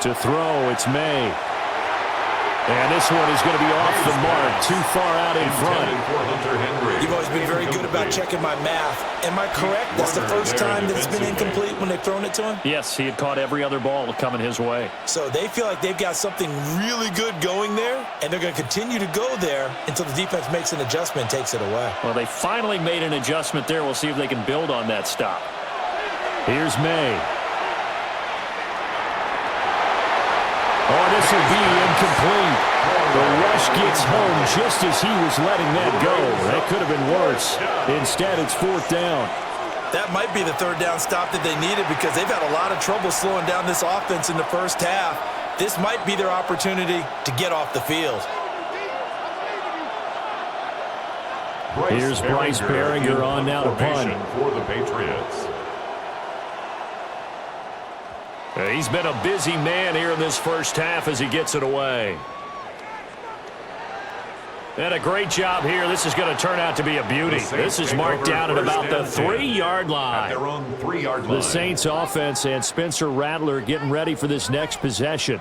To throw, it's May. And this one is going to be off the mark, too far out in front. You've always been very good about checking my math. Am I correct? That's the first time that it's been incomplete when they've thrown it to him? Yes, he had caught every other ball coming his way. So they feel like they've got something really good going there, and they're going to continue to go there until the defense makes an adjustment and takes it away. Well, they finally made an adjustment there. We'll see if they can build on that stop. Here's May. Oh, this will be incomplete. The rush gets home just as he was letting that go. That could have been worse. Instead, it's 4th down. That might be the 3rd down stop that they needed because they've had a lot of trouble slowing down this offense in the first half. This might be their opportunity to get off the field. Here's Bryce Behringer on now to punt. For the Patriots. He's been a busy man here in this first half as he gets it away. And a great job here. This is going to turn out to be a beauty. This is marked down at about the 3-yard line. Their own 3-yard line. The Saints offense and Spencer Rattler getting ready for this next possession.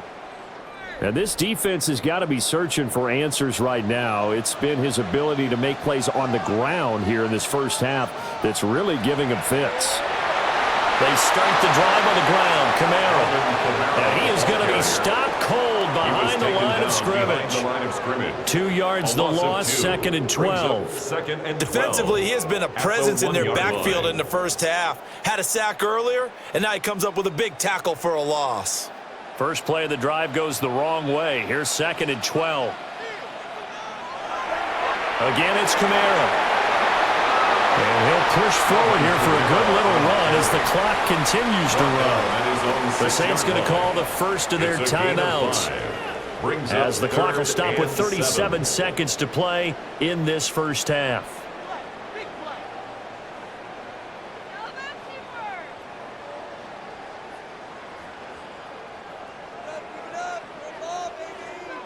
And this defense has got to be searching for answers right now. It's been his ability to make plays on the ground here in this first half that's really giving him fits. They start the drive on the ground. Camaro. And he is going to be stopped cold behind the line of scrimmage. 2 yards the loss, 2nd and 12. Defensively, he has been a presence in their backfield in the first half. Had a sack earlier, and now he comes up with a big tackle for a loss. First play of the drive goes the wrong way. Here's 2nd and 12. Again, it's Camaro. And he'll push forward here for a good little run as the clock continues to run. The Saints going to call the first of their timeouts as the clock will stop with 37 seconds to play in this first half.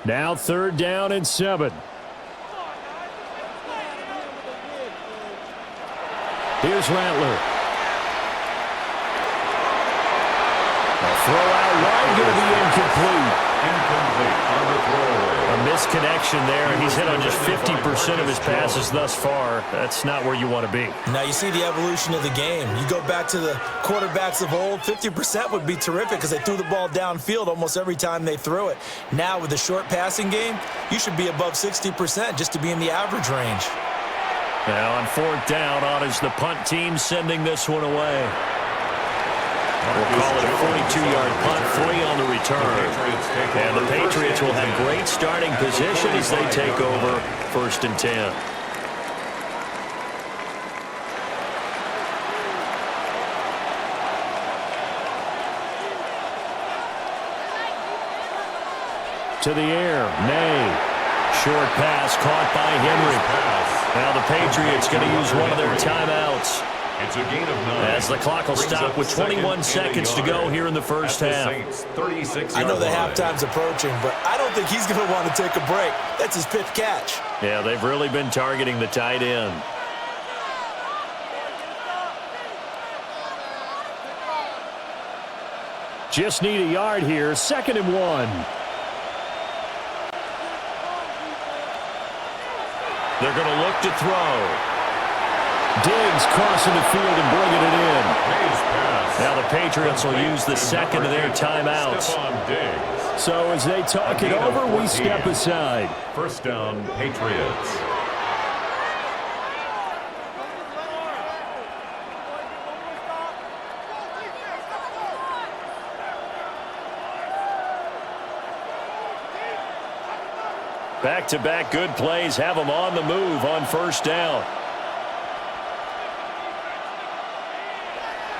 Now 3rd down and 7. Here's Rattler. A throw out wide, going to be incomplete. Incomplete on the throwaway. A Missed connection there, and he's hit on just 50% of his passes thus far. That's not where you want to be. Now you see the evolution of the game. You go back to the quarterbacks of old, 50% would be terrific because they threw the ball downfield almost every time they threw it. Now with the short passing game, you should be above 60% just to be in the average range. Now on fourth down, on is the punt team sending this one away. We'll call it a 42-yard punt, 3 on the return. And the Patriots will have great starting position as they take over 1st and 10. To the air, May. Short pass caught by Henry. Now the Patriots going to use one of their timeouts. It's a gain of 9. As the clock will stop with 21 seconds to go here in the first half. I know the halftime's approaching, but I don't think he's going to want to take a break. That's his fifth catch. Yeah, they've really been targeting the tight end. Just need a yard here, 2nd and 1. They're going to look to throw. Diggs crossing the field and bringing it in. Now the Patriots will use the second of their timeouts. So as they talk it over, we step aside. 1st down, Patriots. Back-to-back good plays have them on the move on 1st down.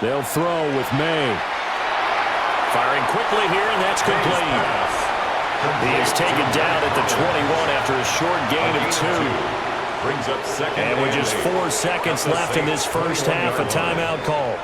They'll throw with May. Firing quickly here, and that's complete. He is taken down at the 21 after a short gain of 2. Brings up 2nd. And with just 4 seconds left in this first half, a timeout call.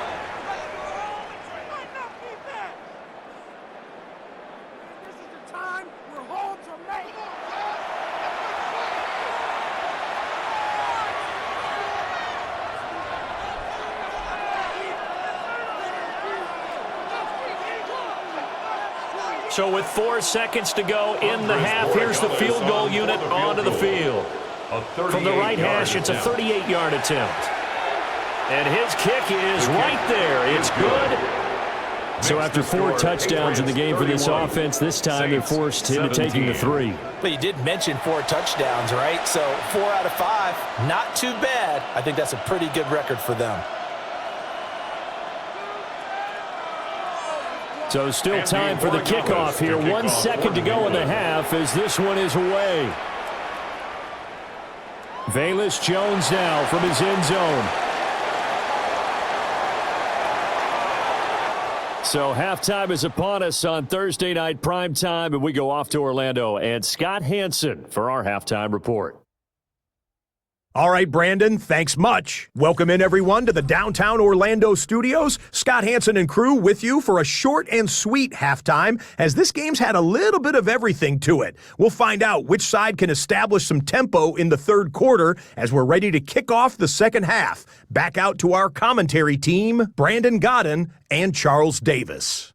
So with 4 seconds to go in the half, here's the field goal unit onto the field. From the right hash, it's a 38-yard attempt. And his kick is right there. It's good. So after 4 touchdowns in the game for this offense, this time they're forced into taking the 3. But you did mention 4 touchdowns, right? So 4 out of 5, not too bad. I think that's a pretty good record for them. So still time for the kickoff here. 1 second to go in the half as this one is away. Velus Jones now from his end zone. So halftime is upon us on Thursday night primetime, and we go off to Orlando. And Scott Hansen for our halftime report. All right, Brandon, thanks much. Welcome in, everyone, to the downtown Orlando studios. Scott Hansen and crew with you for a short and sweet halftime, as this game's had a little bit of everything to it. We'll find out which side can establish some tempo in the third quarter as we're ready to kick off the second half. Back out to our commentary team, Brandon Godden and Charles Davis.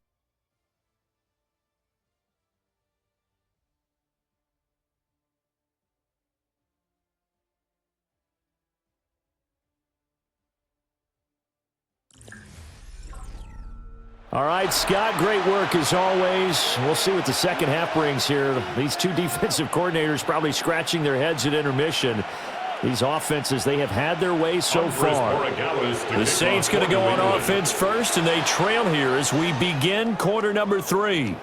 All right, Scott, great work as always. We'll see what the second half brings here. These two defensive coordinators probably scratching their heads at intermission. These offenses, they have had their way so far. The Saints going to go on offense first, and they trail here as we begin quarter number 3.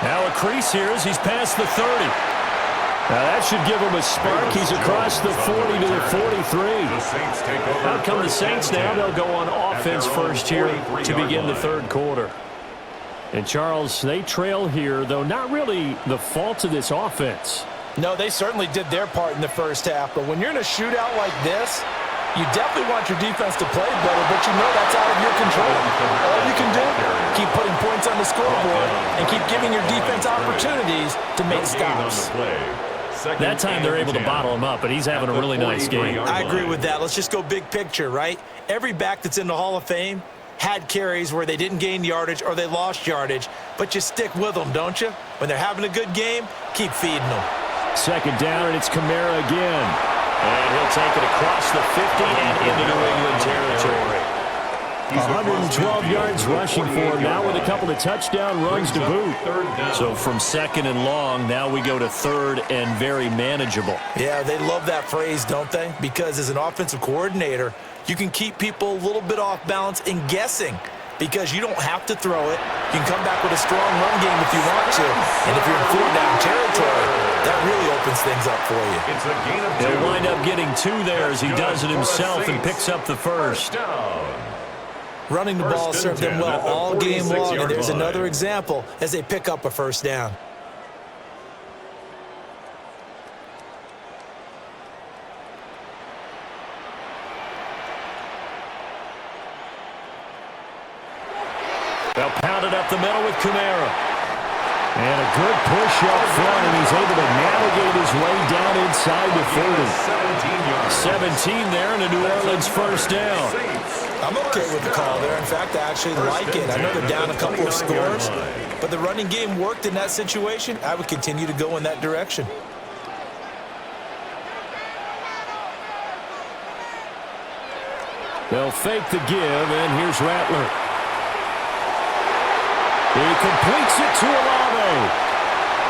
Now a crease here as he's past the 30. Now that should give him a spark. He's across the 40 to the 43. Out come the Saints now. They'll go on offense first here to begin the third quarter. And Charles, they trail here, though not really the fault of this offense. No, they certainly did their part in the first half. But when you're in a shootout like this, you definitely want your defense to play better, but you know that's out of your control. All you can do, keep putting points on the scoreboard and keep giving your defense opportunities to make stops. That time they're able to bottle him up, but he's having a really nice game. I agree with that. Let's just go big picture, right? Every back that's in the Hall of Fame had carries where they didn't gain yardage or they lost yardage, but but you stick with them, don't you? When they're having a good game, keep feeding them. Second down, and it's Kamara again. And he'll take it across the 50 and into New England territory. 112 yards rushing for him now with a couple of touchdown runs to boot. So from second and long, now we go to third and very manageable. Yeah, they love that phrase, don't they? Because as an offensive coordinator, you can keep people a little bit off balance and guessing because you don't have to throw it. You can come back with a strong run game if you want to. And if you're in fourth down territory, that really opens things up for you. It's a gain of 2. He'll wind up getting 2 there as he does it himself and picks up the first. Running the ball served them well all game long, and there's another example as they pick up a first down. They'll pound it up the middle with Kamara. And a good push up front, and he's able to navigate his way down inside the 30. 17 there, and a New Orleans first down. I'm okay with the call there. In fact, I actually like it. I know they're down a couple of scores, but the running game worked in that situation. I would continue to go in that direction. They'll fake the give, and here's Rattler. He completes it to Olave.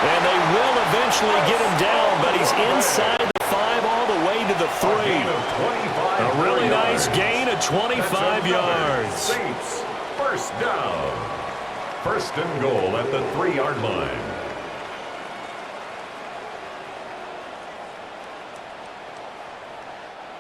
And they will eventually get him down, but he's inside the 5 all the way to the 3. A really nice gain of 25 yards. First down. First and goal at the 3-yard line.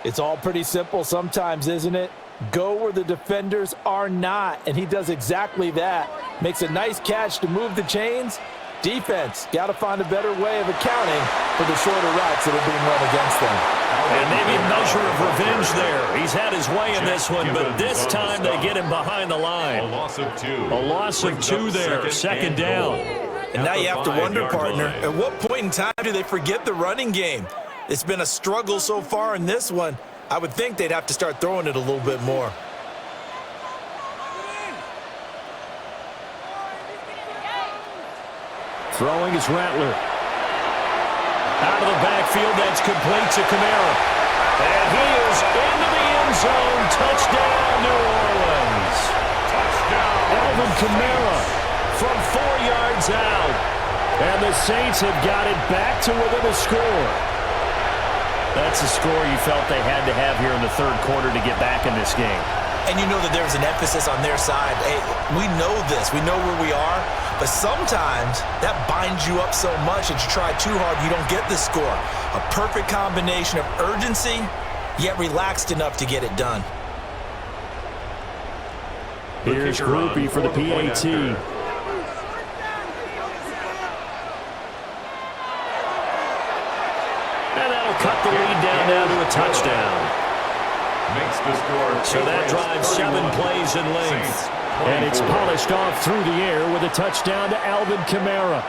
It's all pretty simple sometimes, isn't it? Go where the defenders are not, and he does exactly that. Makes a nice catch to move the chains. Defense, got to find a better way of accounting for the shorter routes that are being run against them. And maybe a measure of revenge there. He's had his way in this one, but this time they get him behind the line. A loss of 2. A loss of 2 there, second down. And now you have to wonder, partner, at what point in time do they forget the running game? It's been a struggle so far in this one. I would think they'd have to start throwing it a little bit more. Throwing is Rattler. Out of the backfield, that's complete to Kamara. And he is into the end zone. Touchdown, New Orleans. Touchdown. Alvin Kamara from 4 yards out. And the Saints have got it back to within a score. That's a score you felt they had to have here in the third quarter to get back in this game. And you know that there's an emphasis on their side. Hey, we know this. We know where we are. But sometimes that binds you up so much that you try too hard, you don't get the score. A perfect combination of urgency, yet relaxed enough to get it done. Here's Groupie for the PAT. And that'll cut the lead down now to a touchdown. Makes the score. So that drives 7 plays in length. And it's polished off through the air with a touchdown to Alvin Kamara.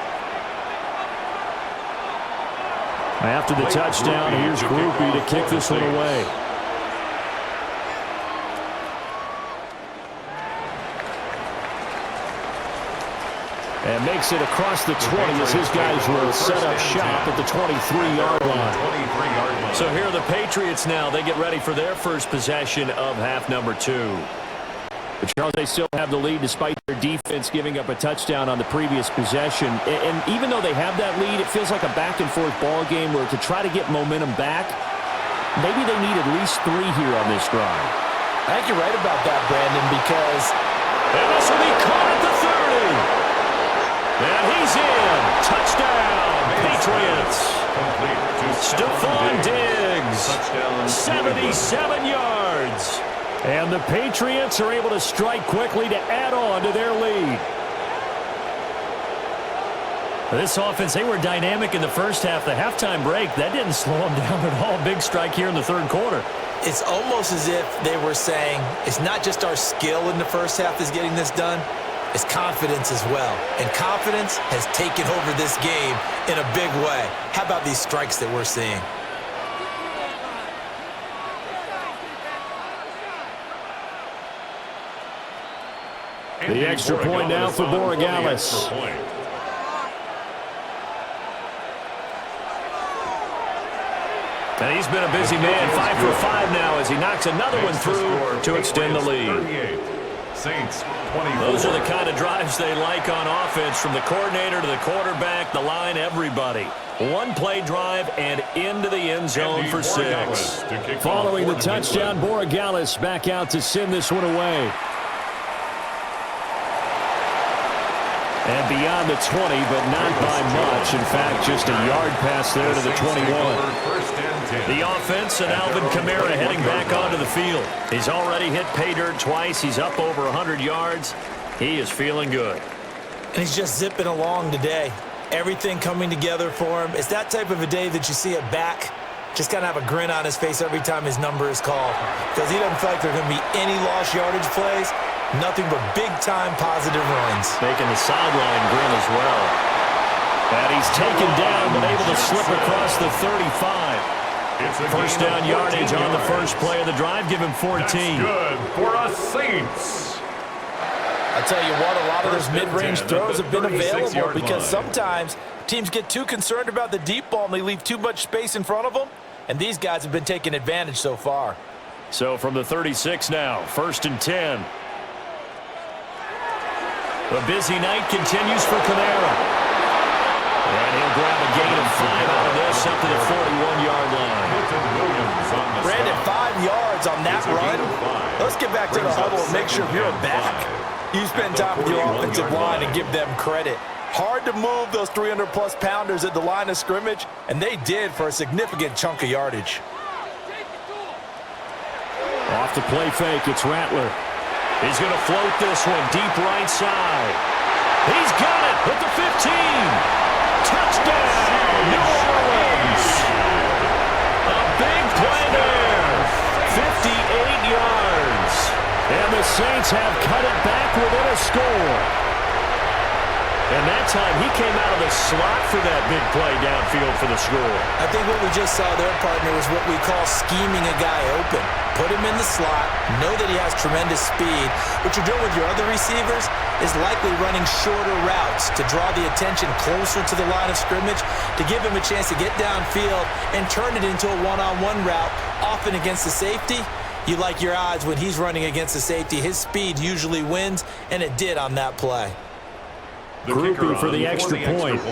After the touchdown, here's Groupie to kick this one away. And makes it across the 20 as his guys will set up shop at the 23-yard line. So here are the Patriots now. They get ready for their first possession of half number 2. But Charles, they still have the lead despite their defense giving up a touchdown on the previous possession. And even though they have that lead, it feels like a back-and-forth ball game where to try to get momentum back, maybe they need at least 3 here on this drive. I think you're right about that, Brandon, because... And this will be caught at the 30. And he's in. Touchdown, Patriots. Stephon Diggs, 77 yards. And the Patriots are able to strike quickly to add on to their lead. This offense, they were dynamic in the first half. The halftime break, that didn't slow them down at all. Big strike here in the third quarter. It's almost as if they were saying, it's not just our skill in the first half that's getting this done, it's confidence as well. And confidence has taken over this game in a big way. How about these strikes that we're seeing? The extra point now for Borregales. And he's been a busy man, 5 for 5 now as he knocks another one through to extend the lead. Saints 24. Those are the kind of drives they like on offense, from the coordinator to the quarterback, the line, everybody. One play drive and into the end zone for 6. Following the touchdown, Borregales back out to send this one away. And beyond the 20, but not by much. In fact, just a yard pass there to the 21. The offense and Alvin Kamara heading back onto the field. He's already hit pay dirt twice. He's up over 100 yards. He is feeling good. And he's just zipping along today. Everything coming together for him. It's that type of a day that you see a back just kind of have a grin on his face every time his number is called, because he doesn't feel like there are going to be any lost yardage plays. Nothing but big-time positive runs. Making the sideline grin as well. And he's taken down, but able to slip across the 35. First down yardage on the first play of the drive. Give him 14. That's good for us Saints. I tell you what, a lot of those mid-range throws have been available because sometimes teams get too concerned about the deep ball and they leave too much space in front of them, and these guys have been taking advantage so far. So from the 36 now, 1st and 10. The busy night continues for Kamara. And he'll grab a gain of 5 out of this up to the 41-yard line. Brandon, 5 yards on that run. Let's get back to the huddle and make sure you're back. You spend time with your offensive line and give them credit. Hard to move those 300-plus pounders at the line of scrimmage, and they did for a significant chunk of yardage. Off the play fake, it's Rattler. He's going to float this one deep right side. He's got it at the 15. Touchdown, New Orleans. A big play there. 58 yards. And the Saints have cut it back within a score. And that time he came out of the slot for that big play downfield for the score. I think what we just saw there, partner, is what we call scheming a guy open. Put him in the slot, know that he has tremendous speed. What you're doing with your other receivers is likely running shorter routes to draw the attention closer to the line of scrimmage, to give him a chance to get downfield and turn it into a one-on-one route, often against the safety. You like your odds when he's running against the safety. His speed usually wins, and it did on that play. Groupie for the extra point.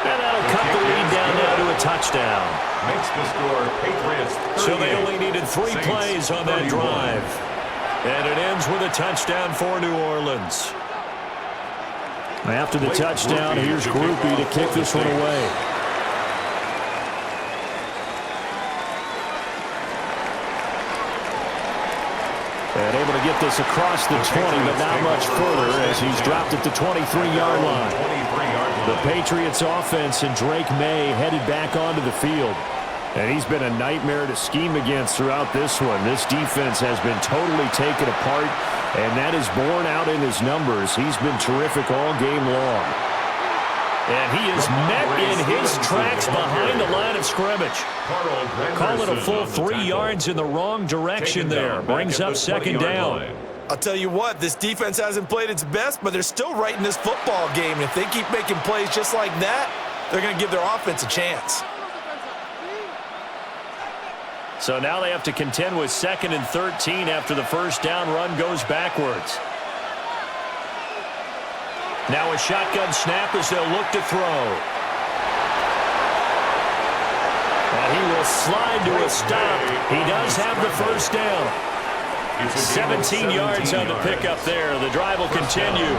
And that'll cut the lead down now to a touchdown. Makes the score Patriots 38. So they only needed 3 plays on that drive. And it ends with a touchdown for New Orleans. After the touchdown, here's Groupie to kick this one away. And able to get this across the 20, but not much further as he's dropped it to 23-yard line. The Patriots offense and Drake May headed back onto the field. And he's been a nightmare to scheme against throughout this one. This defense has been totally taken apart, and that is borne out in his numbers. He's been terrific all game long. And he is met in his tracks behind the line of scrimmage. Call it a full 3 yards in the wrong direction there. Brings up 2nd down. I'll tell you what, this defense hasn't played its best, but they're still right in this football game. And if they keep making plays just like that, they're going to give their offense a chance. So now they have to contend with 2nd and 13 after the first down run goes backwards. Now a shotgun snap as they'll look to throw. And he will slide to a stop. He does have the first down. 17 yards on the pickup there. The drive will continue.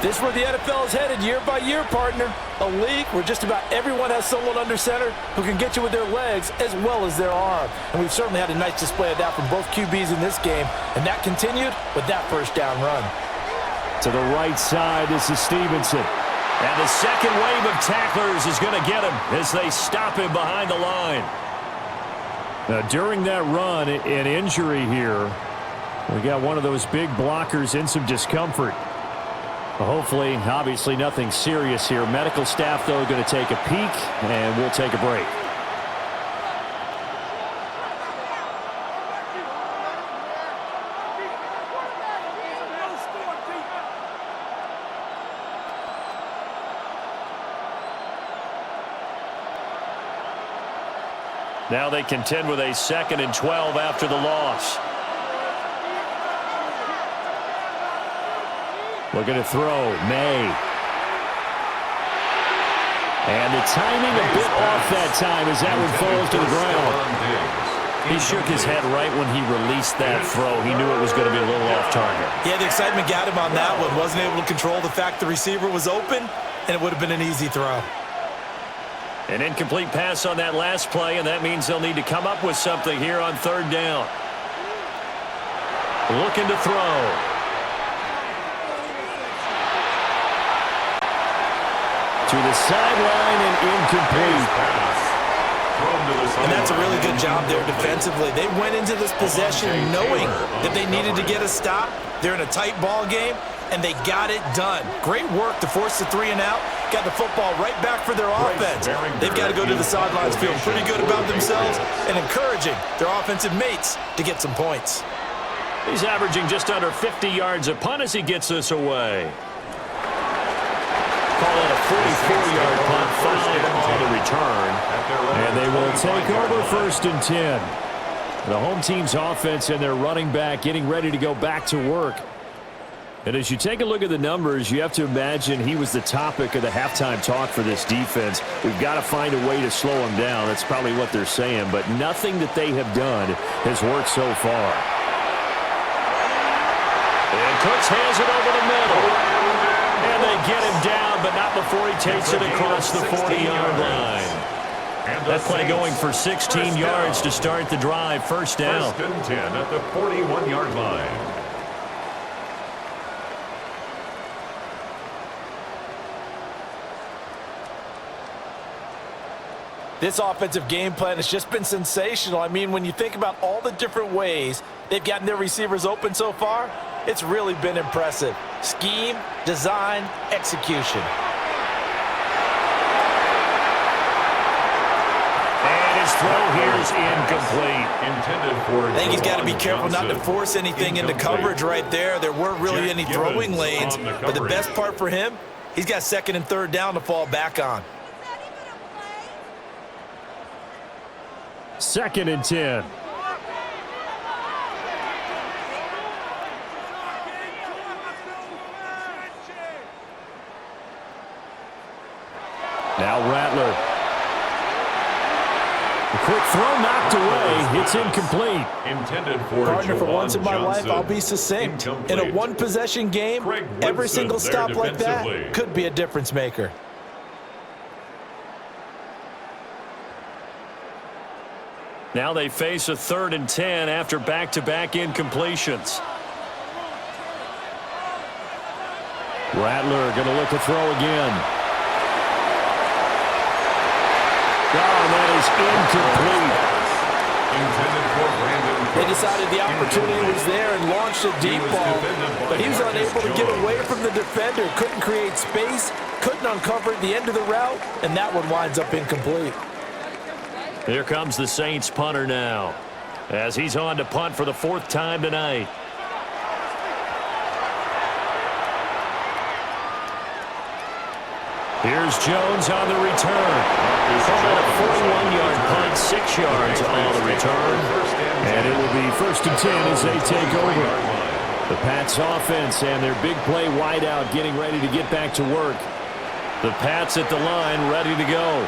This is where the NFL is headed year by year, partner. A league where just about everyone has someone under center who can get you with their legs as well as their arm. And we've certainly had a nice display of that from both QBs in this game. And that continued with that first down run. To the right side, this is Stevenson. And the second wave of tacklers is going to get him as they stop him behind the line. Now, during that run, an injury here. We got one of those big blockers in some discomfort. Hopefully, obviously nothing serious here. Medical staff, though, going to take a peek, and we'll take a break. Now they contend with a 2nd and 12 after the loss. Looking to throw, May. And the timing a bit off that time as that one falls to the ground. He shook his head right when he released that throw. He knew it was going to be a little off target. Yeah, the excitement got him on that one. Wasn't able to control the fact the receiver was open, and it would have been an easy throw. An incomplete pass on that last play, and that means they'll need to come up with something here on 3rd down. Looking to throw. To the sideline and incomplete. And that's a really good job there defensively. They went into this possession knowing that they needed to get a stop. They're in a tight ball game, and they got it done. Great work to force the 3 and out. Got the football right back for their offense. They've got to go to the sidelines feeling pretty good about themselves and encouraging their offensive mates to get some points. He's averaging just under 50 yards a punt as he gets this away. Call it a 44-yard punt, 5 on the return. And they will take over 1st and 10. The home team's offense and their running back getting ready to go back to work. And as you take a look at the numbers, you have to imagine he was the topic of the halftime talk for this defense. We've got to find a way to slow him down. That's probably what they're saying. But nothing that they have done has worked so far. And Cooks has it over the middle. And they get him down, but not before he takes it across the 40-yard line. That play going for 16 yards to start the drive. 1st down. 1st and 10 at the 41-yard line. This offensive game plan has just been sensational. I mean, when you think about all the different ways they've gotten their receivers open so far, it's really been impressive. Scheme, design, execution. And his throw here is incomplete. I think he's got to be careful not to force anything into coverage right there. There weren't really any throwing lanes, but the best part for him, he's got 2nd and 3rd down to fall back on. 2nd and 10. Now Rattler. A quick throw knocked away. It's incomplete. Intended for Partner, for once in my life, I'll be succinct. In a one-possession game, every single stop like that could be a difference maker. Now they face a 3rd and 10 after back-to-back incompletions. Rattler going to look to throw again. Oh, that is incomplete. They decided the opportunity was there and launched a deep ball, but he was unable to get away from the defender. Couldn't create space, couldn't uncover the end of the route, and that one winds up incomplete. Here comes the Saints punter now, as he's on to punt for the 4th time tonight. Here's Jones on the return. Call it a 41-yard punt, 6 yards on the return. And it will be 1st and 10 as they take over. The Pats offense and their big play wideout getting ready to get back to work. The Pats at the line ready to go.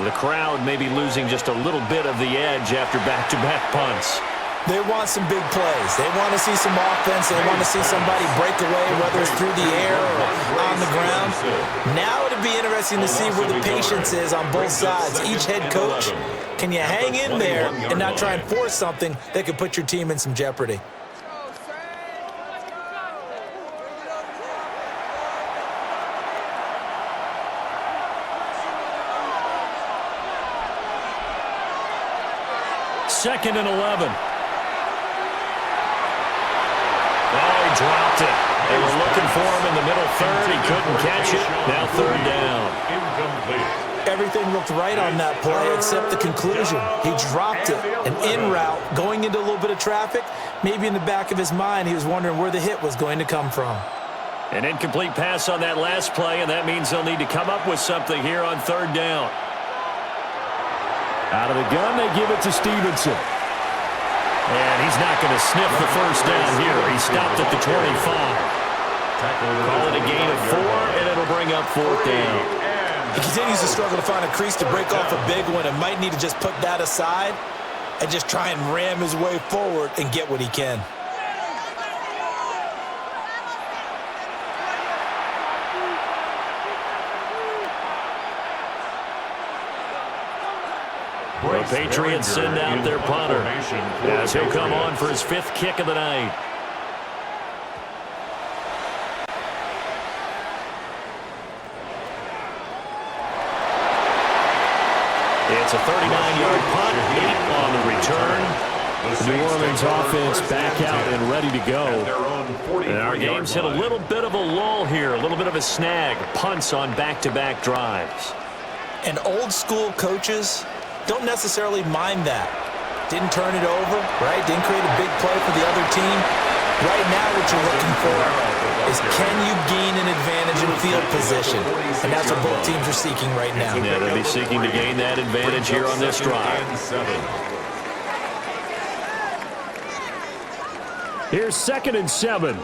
The crowd may be losing just a little bit of the edge after back-to-back punts. They want some big plays. They want to see some offense. They want to see somebody break away, whether it's through the air or on the ground. Now it'll be interesting to see where the patience is on both sides. Each head coach, can you hang in there and not try and force something that could put your team in some jeopardy? Second and 11. Dropped it. They were looking for him in the middle 3rd. He couldn't catch it. Now 3rd down. Incomplete. Everything looked right on that play except the conclusion. He dropped it. An in route, going into a little bit of traffic. Maybe in the back of his mind, he was wondering where the hit was going to come from. An incomplete pass on that last play, and that means they'll need to come up with something here on 3rd down. Out of the gun, they give it to Stevenson. And he's not going to sniff the first down here. He stopped at the 25. Call it a gain of 4, and it'll bring up 4th down. He continues to struggle to find a crease to break off a big one and might need to just put that aside and just try and ram his way forward and get what he can. The Patriots send out their punter as he'll come on for his 5th kick of the night. It's a 39-yard punt, 8 on the return. The New Orleans offense back out and ready to go. And our game's hit a little bit of a lull here, a little bit of a snag. Punts on back-to-back drives. And old-school coaches don't necessarily mind that. Didn't turn it over, right? Didn't create a big play for the other team. Right now what you're looking for is can you gain an advantage in field position? And that's what both teams are seeking right now. Yeah, they'll be seeking to gain that advantage here on this drive. Here's 2nd and 7.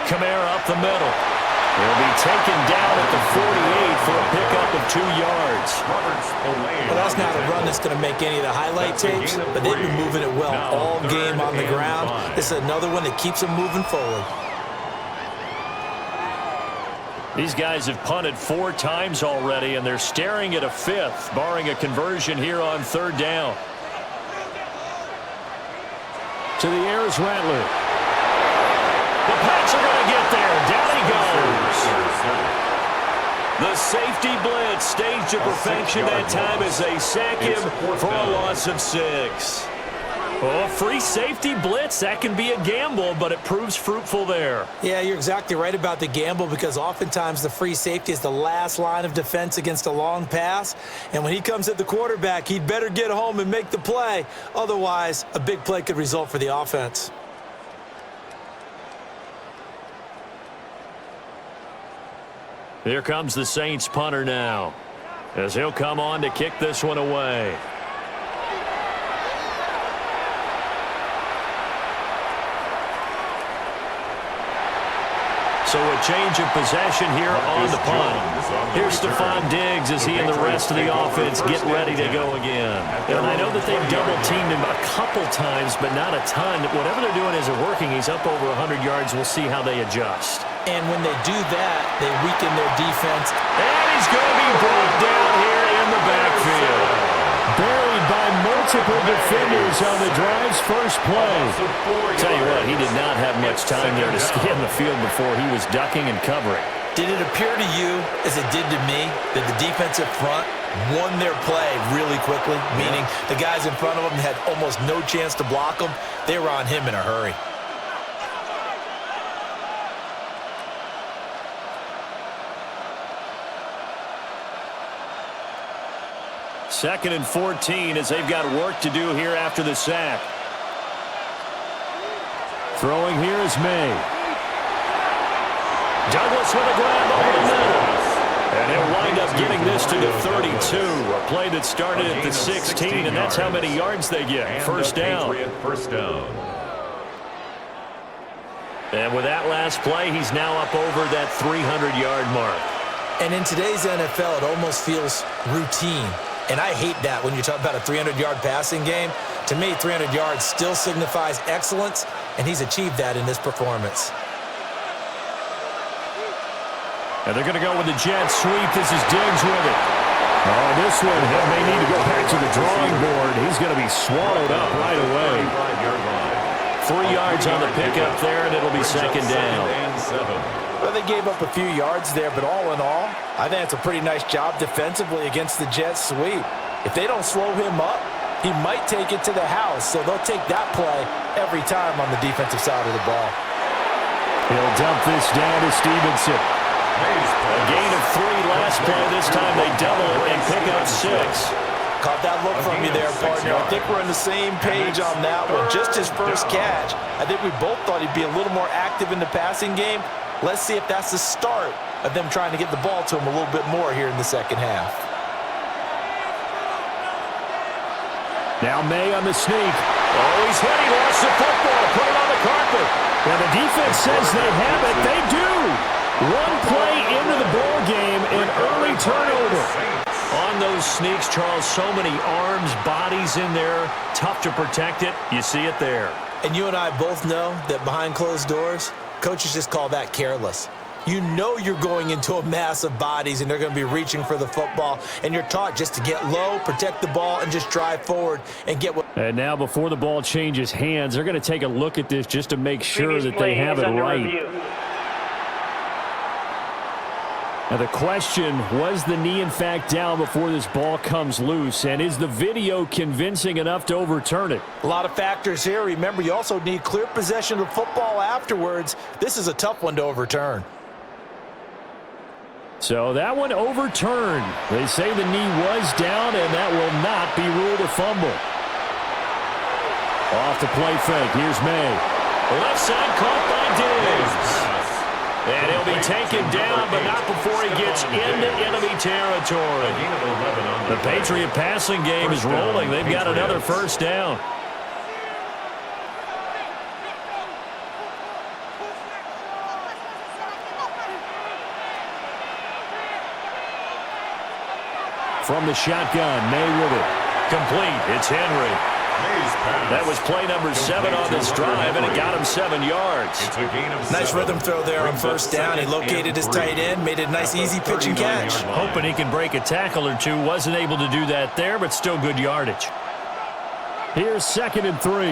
Kamara up the middle. He'll be taken down at the 48 for a pickup of 2 yards. Well, that's not a run that's going to make any of the highlight tapes, but they've been moving it well all game on the ground. This is another one that keeps them moving forward. These guys have punted 4 times already, and they're staring at a 5th, barring a conversion here on 3rd down. To the air is Rattler. The Pats are going to get there. Down he goes. The safety blitz staged to perfection that time as they sack him for a loss of 6. Oh, free safety blitz, that can be a gamble, but it proves fruitful there. Yeah, you're exactly right about the gamble because oftentimes the free safety is the last line of defense against a long pass. And when he comes at the quarterback, he'd better get home and make the play. Otherwise, a big play could result for the offense. Here comes the Saints punter now, as he'll come on to kick this one away. So a change of possession here on the punt. Here's Stephon Diggs as he and the rest of the offense get ready to go again. And I know that they've double-teamed him a couple times, but not a ton. Whatever they're doing isn't working. He's up over 100 yards. We'll see how they adjust. And when they do that, they weaken their defense. And he's going to be brought down here in the backfield. Buried by multiple defenders on the drive's first play. Tell you what, he did not have much time there to scan the field before he was ducking and covering. Did it appear to you, as it did to me, that the defensive front won their play really quickly? Meaning the guys in front of them had almost no chance to block him. They were on him in a hurry. Second and 14 as they've got work to do here after the sack. Throwing here is May. Douglas with a grab over the middle. And he'll wind up getting this to the 32. A play that started at the 16, and that's how many yards they get. First down. And with that last play, he's now up over that 300-yard mark. And in today's NFL, it almost feels routine. And I hate that when you talk about a 300-yard passing game. To me, 300 yards still signifies excellence, and he's achieved that in this performance. And they're going to go with the jet sweep. This is Diggs with it. Oh, this one, he may need to go back to the drawing board. He's going to be swallowed up right away. 3 yards on the pickup there, and it'll be second down. Well, they gave up a few yards there, but all in all, I think it's a pretty nice job defensively against the jet sweep. If they don't slow him up, he might take it to the house, so they'll take that play every time on the defensive side of the ball. He'll dump this down to Stevenson. A gain of 3 last play. This time they double it and pick up 6. Caught that look from you there, partner. I think we're on the same page on that one. Just his first catch. I think we both thought he'd be a little more active in the passing game. Let's see if that's the start of them trying to get the ball to him a little bit more here in the second half. Now May on the sneak. Oh, he's hit. He lost the football. Put it on the carpet. And the defense says they have it. They do. One play into the ball game, an early turnover. On those sneaks, Charles, so many arms, bodies in there. Tough to protect it. You see it there. And you and I both know that behind closed doors, coaches just call that careless. You know you're going into a mass of bodies, and they're going to be reaching for the football, and you're taught just to get low, protect the ball, and just drive forward and get what... And now before the ball changes hands, they're going to take a look at this just to make sure that they have it right. Now the question, was the knee in fact down before this ball comes loose? And is the video convincing enough to overturn it? A lot of factors here. Remember, you also need clear possession of football afterwards. This is a tough one to overturn. So that one overturned. They say the knee was down, and that will not be ruled a fumble. Off the play fake. Here's May. Left side caught by Diggs. And he'll be taken down, but not before he gets into enemy territory. The Patriot passing game is rolling. They've got another first down. From the shotgun, May with it. Complete. It's Henry. That was play number 7 on this drive, and it got him 7 yards. Nice rhythm throw there on first down. He located his tight end, made a nice easy pitch and catch. Hoping he can break a tackle or two. Wasn't able to do that there, but still good yardage. Here's 2nd and 3.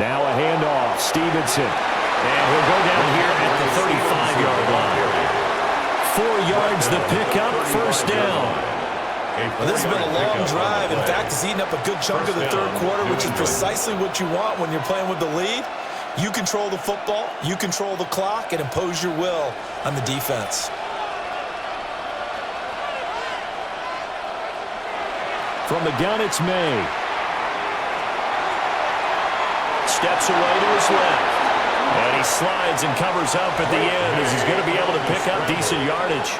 Now a handoff. Stevenson. And he'll go down here at the 35-yard line. 4 yards the pickup, first down. Well, this has been a long drive. In fact, it's eaten up a good chunk of the third quarter, which is precisely what you want when you're playing with the lead. You control the football, you control the clock, and impose your will on the defense. From the gun, it's May. Steps away to his left. And he slides and covers up at the end as he's going to be able to pick up decent yardage.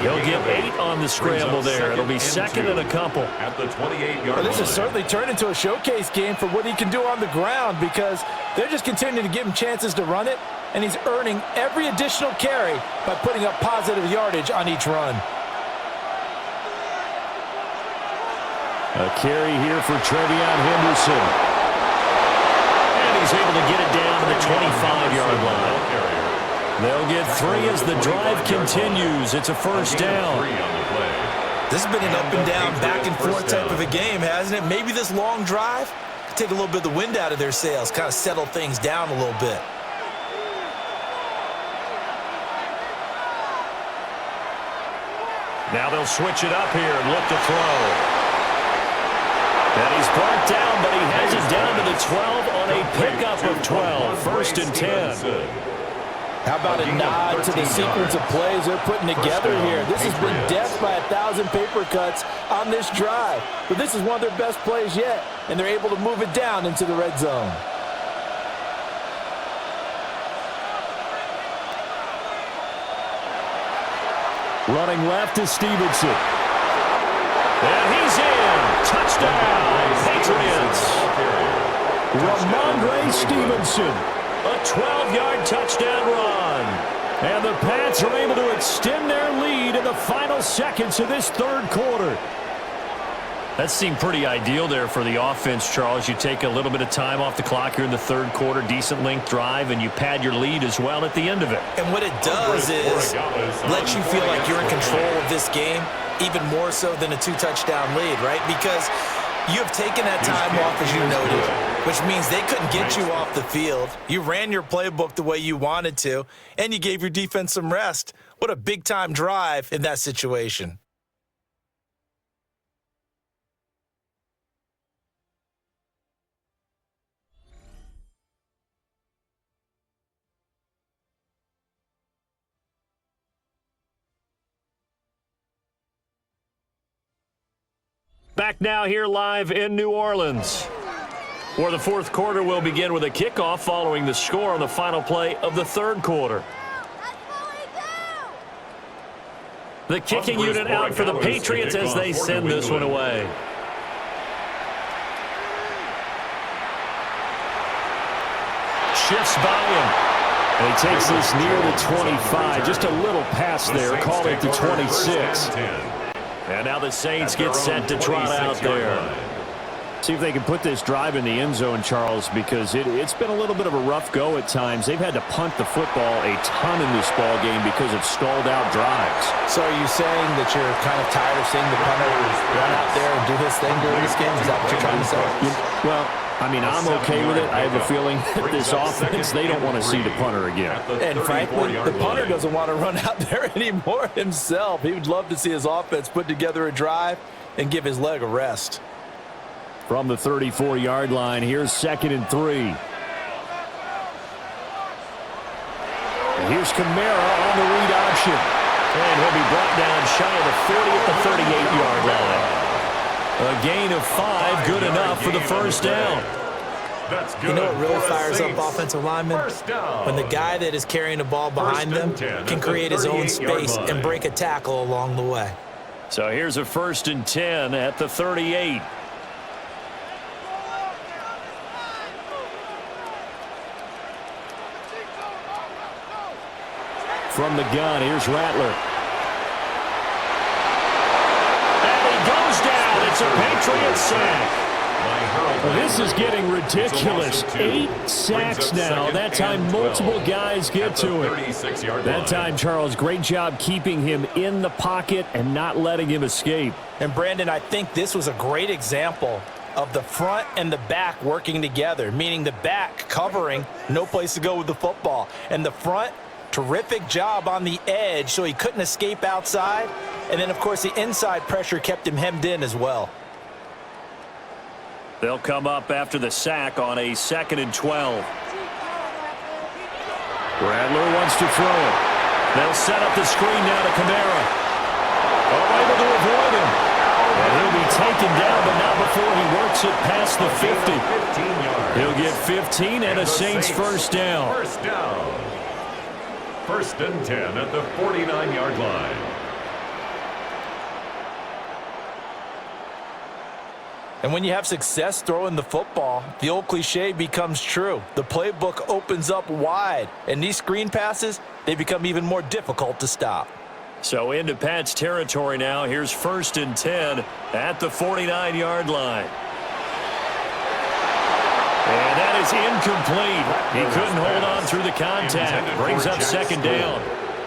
He'll give 8 on the scramble there. It'll be 2nd and a couple. At the 28-yard line. Well, this has certainly turned into a showcase game for what he can do on the ground, because they're just continuing to give him chances to run it, and he's earning every additional carry by putting up positive yardage on each run. A carry here for Trevion Henderson. He's able to get it down to the 25-yard line. They'll get 3 as the drive continues. It's a first down. This has been an up and down, back and forth type of a game, hasn't it? Maybe this long drive could take a little bit of the wind out of their sails, kind of settle things down a little bit. Now they'll switch it up here and look to throw. And he's brought down, but he has it down to the 12 on a pickup of 12. 1st and 10. How about a nod to the sequence of plays they're putting together here? This has been death by 1,000 paper cuts on this drive. But this is one of their best plays yet, and they're able to move it down into the red zone. Running left is Stevenson. And he's in. Touchdown, Patriots. Ramondre Stevenson, a 12-yard touchdown run. And the Pats are able to extend their lead in the final seconds of this third quarter. That seemed pretty ideal there for the offense, Charles. You take a little bit of time off the clock here in the third quarter, decent length drive, and you pad your lead as well at the end of it. And what it does is let you feel like you're in control of this game, even more so than a 2-touchdown lead, right? Because you have taken that time off, as you noted, which means they couldn't get you off the field. You ran your playbook the way you wanted to, and you gave your defense some rest. What a big-time drive in that situation. Back now here live in New Orleans. Or the fourth quarter will begin with a kickoff following the score on the final play of the third quarter. The kicking unit out for the Patriots as they send this one away. Shifts by him. And he takes this near the 25. Just a little pass there. Call it the 26. And now the Saints get set to trot out there. See if they can put this drive in the end zone, Charles, because it's been a little bit of a rough go at times. They've had to punt the football a ton in this ball game because of stalled-out drives. So are you saying that you're kind of tired of seeing the punter run out there and do his thing during this game? Is that what you're trying to say? Well, I mean, I'm okay with it. I have a feeling that this offense, they don't want to see the punter again. And frankly, the punter doesn't want to run out there anymore himself. He would love to see his offense put together a drive and give his leg a rest. From the 34-yard line, here's 2nd and 3. And here's Kamara on the read option. And he'll be brought down shy of the 40 at the 38-yard line. A gain of 5, good enough for the first down. You know what really fires up offensive linemen? When the guy that is carrying the ball behind them can create his own space and break a tackle along the way. So here's a 1st and 10 at the 38. From the gun, here's Rattler. And he goes down. It's a Patriots sack. This is getting ridiculous. 8 sacks now. That time, multiple guys get to it. That time, Charles, great job keeping him in the pocket and not letting him escape. And, Brandon, I think this was a great example of the front and the back working together, meaning the back covering, no place to go with the football, and the front, terrific job on the edge so he couldn't escape outside. And then, of course, the inside pressure kept him hemmed in as well. They'll come up after the sack on a 2nd and 12. Rattler wants to throw it. They'll set up the screen now to Kamara. Able to avoid him. And he'll be taken down, but not before he works it past the 50. He'll get 15 and a Saints first down. 1st and 10 at the 49-yard line. And when you have success throwing the football, the old cliche becomes true. The playbook opens up wide, and these screen passes, they become even more difficult to stop. So into Pat's territory now. Here's 1st and 10 at the 49-yard line. And that is incomplete. He couldn't hold on through the contact. Brings up 2nd down.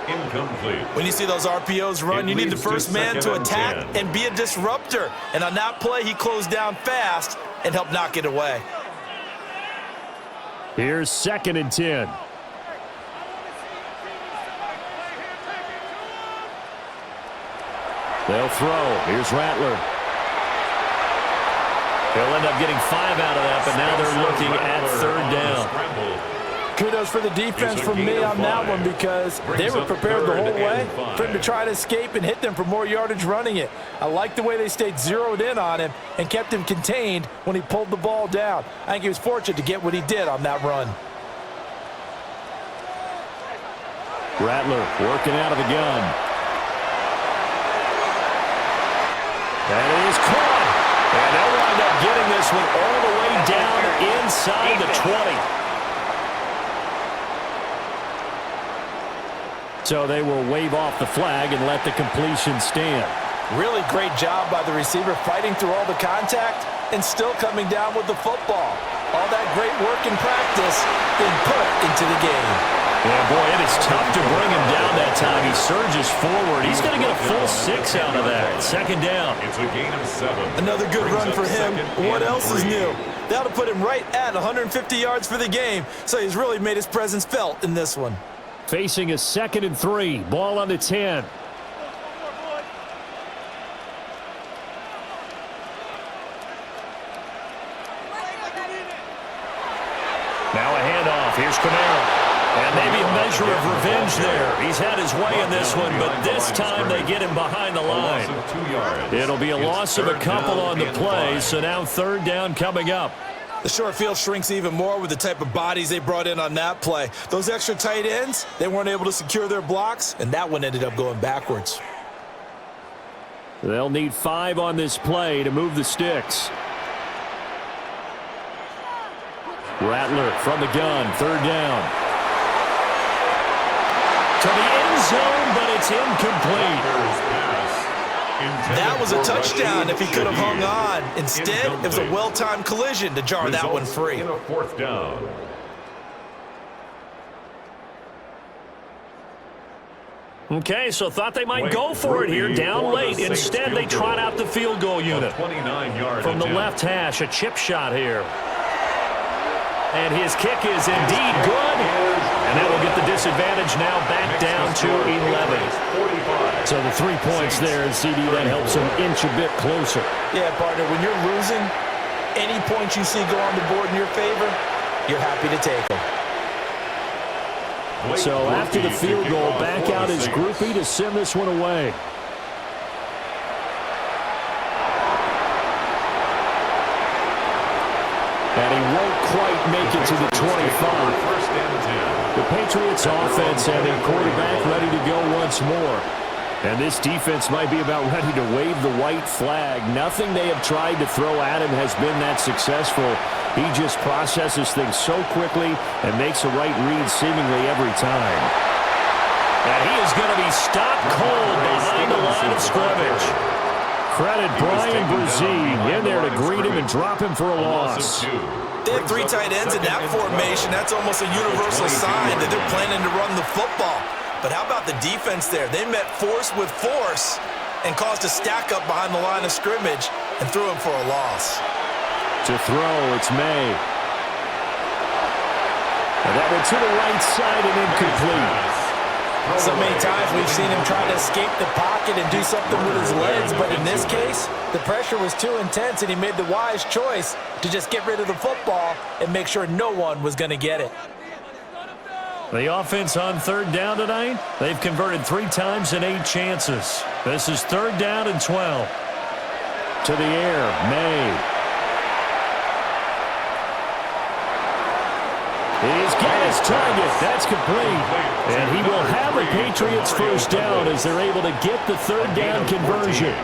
Incomplete. When you see those RPOs run, you need the first man to attack and be a disruptor. And on that play, he closed down fast and helped knock it away. Here's 2nd and 10. They'll throw. Here's Rattler. He'll end up getting 5 out of that, but now they're looking at 3rd down. Kudos for the defense from me on that one because they were prepared the whole way for him to try to escape and hit them for more yardage running it. I like the way they stayed zeroed in on him and kept him contained when he pulled the ball down. I think he was fortunate to get what he did on that run. Rattler working out of the gun. That is caught. And they'll wind up getting this one all the way down inside the 20. So they will wave off the flag and let the completion stand. Really great job by the receiver fighting through all the contact and still coming down with the football. All that great work in practice being put into the game. Yeah, boy, it is tough to bring him down that time. He surges forward. He's going to get a full 6 out of that. 2nd down. It's a gain of 7. Another good run for him. What else is new? That'll put him right at 150 yards for the game, so he's really made his presence felt in this one. Facing a 2nd and 3. Ball on the 10. Now a handoff. Here's Kamara. And maybe a measure of revenge there. He's had his way in this one, but this time they get him behind the line. It'll be a loss of a couple on the play, so now 3rd down coming up. The short field shrinks even more with the type of bodies they brought in on that play. Those extra tight ends, they weren't able to secure their blocks, and that one ended up going backwards. They'll need 5 on this play to move the sticks. Rattler from the gun, 3rd down. To the end zone, but it's incomplete. That was a touchdown if he could have hung on. Instead, it was a well-timed collision to jar that one free. In a 4th down. Okay, so thought they might go for it here, down late. Instead, they trot out the field goal unit. From the left hash, a chip shot here. And his kick is indeed good. And that will get the disadvantage now back down to 11. So the 3 points there, and CD, that helps him inch a bit closer. Yeah, partner, when you're losing, any points you see go on the board in your favor, you're happy to take them. So after the field goal, back out his groupie to send this one away. And he won't quite make it to the 25. The Patriots offense and their quarterback ready to go once more. And this defense might be about ready to wave the white flag. Nothing they have tried to throw at him has been that successful. He just processes things so quickly and makes a right read seemingly every time. And he is going to be stopped cold behind the line of scrimmage. Credit Brian Brzee in there to greet him and drop him for a loss. They have 3 tight ends in that formation. That's almost a universal sign that they're planning to run the football. But how about the defense there? They met force with force and caused a stack up behind the line of scrimmage and threw him for a loss. To throw, it's May. And that one to the right side and incomplete. So many times we've seen him try to escape the pocket and do something with his legs, but in this case, the pressure was too intense and he made the wise choice to just get rid of the football and make sure no one was going to get it. The offense on 3rd down tonight, they've converted 3 times in 8 chances. This is 3rd down and 12. To the air, May. He's got his target. That's complete. And he will have the Patriots 1st down as they're able to get the 3rd down conversion.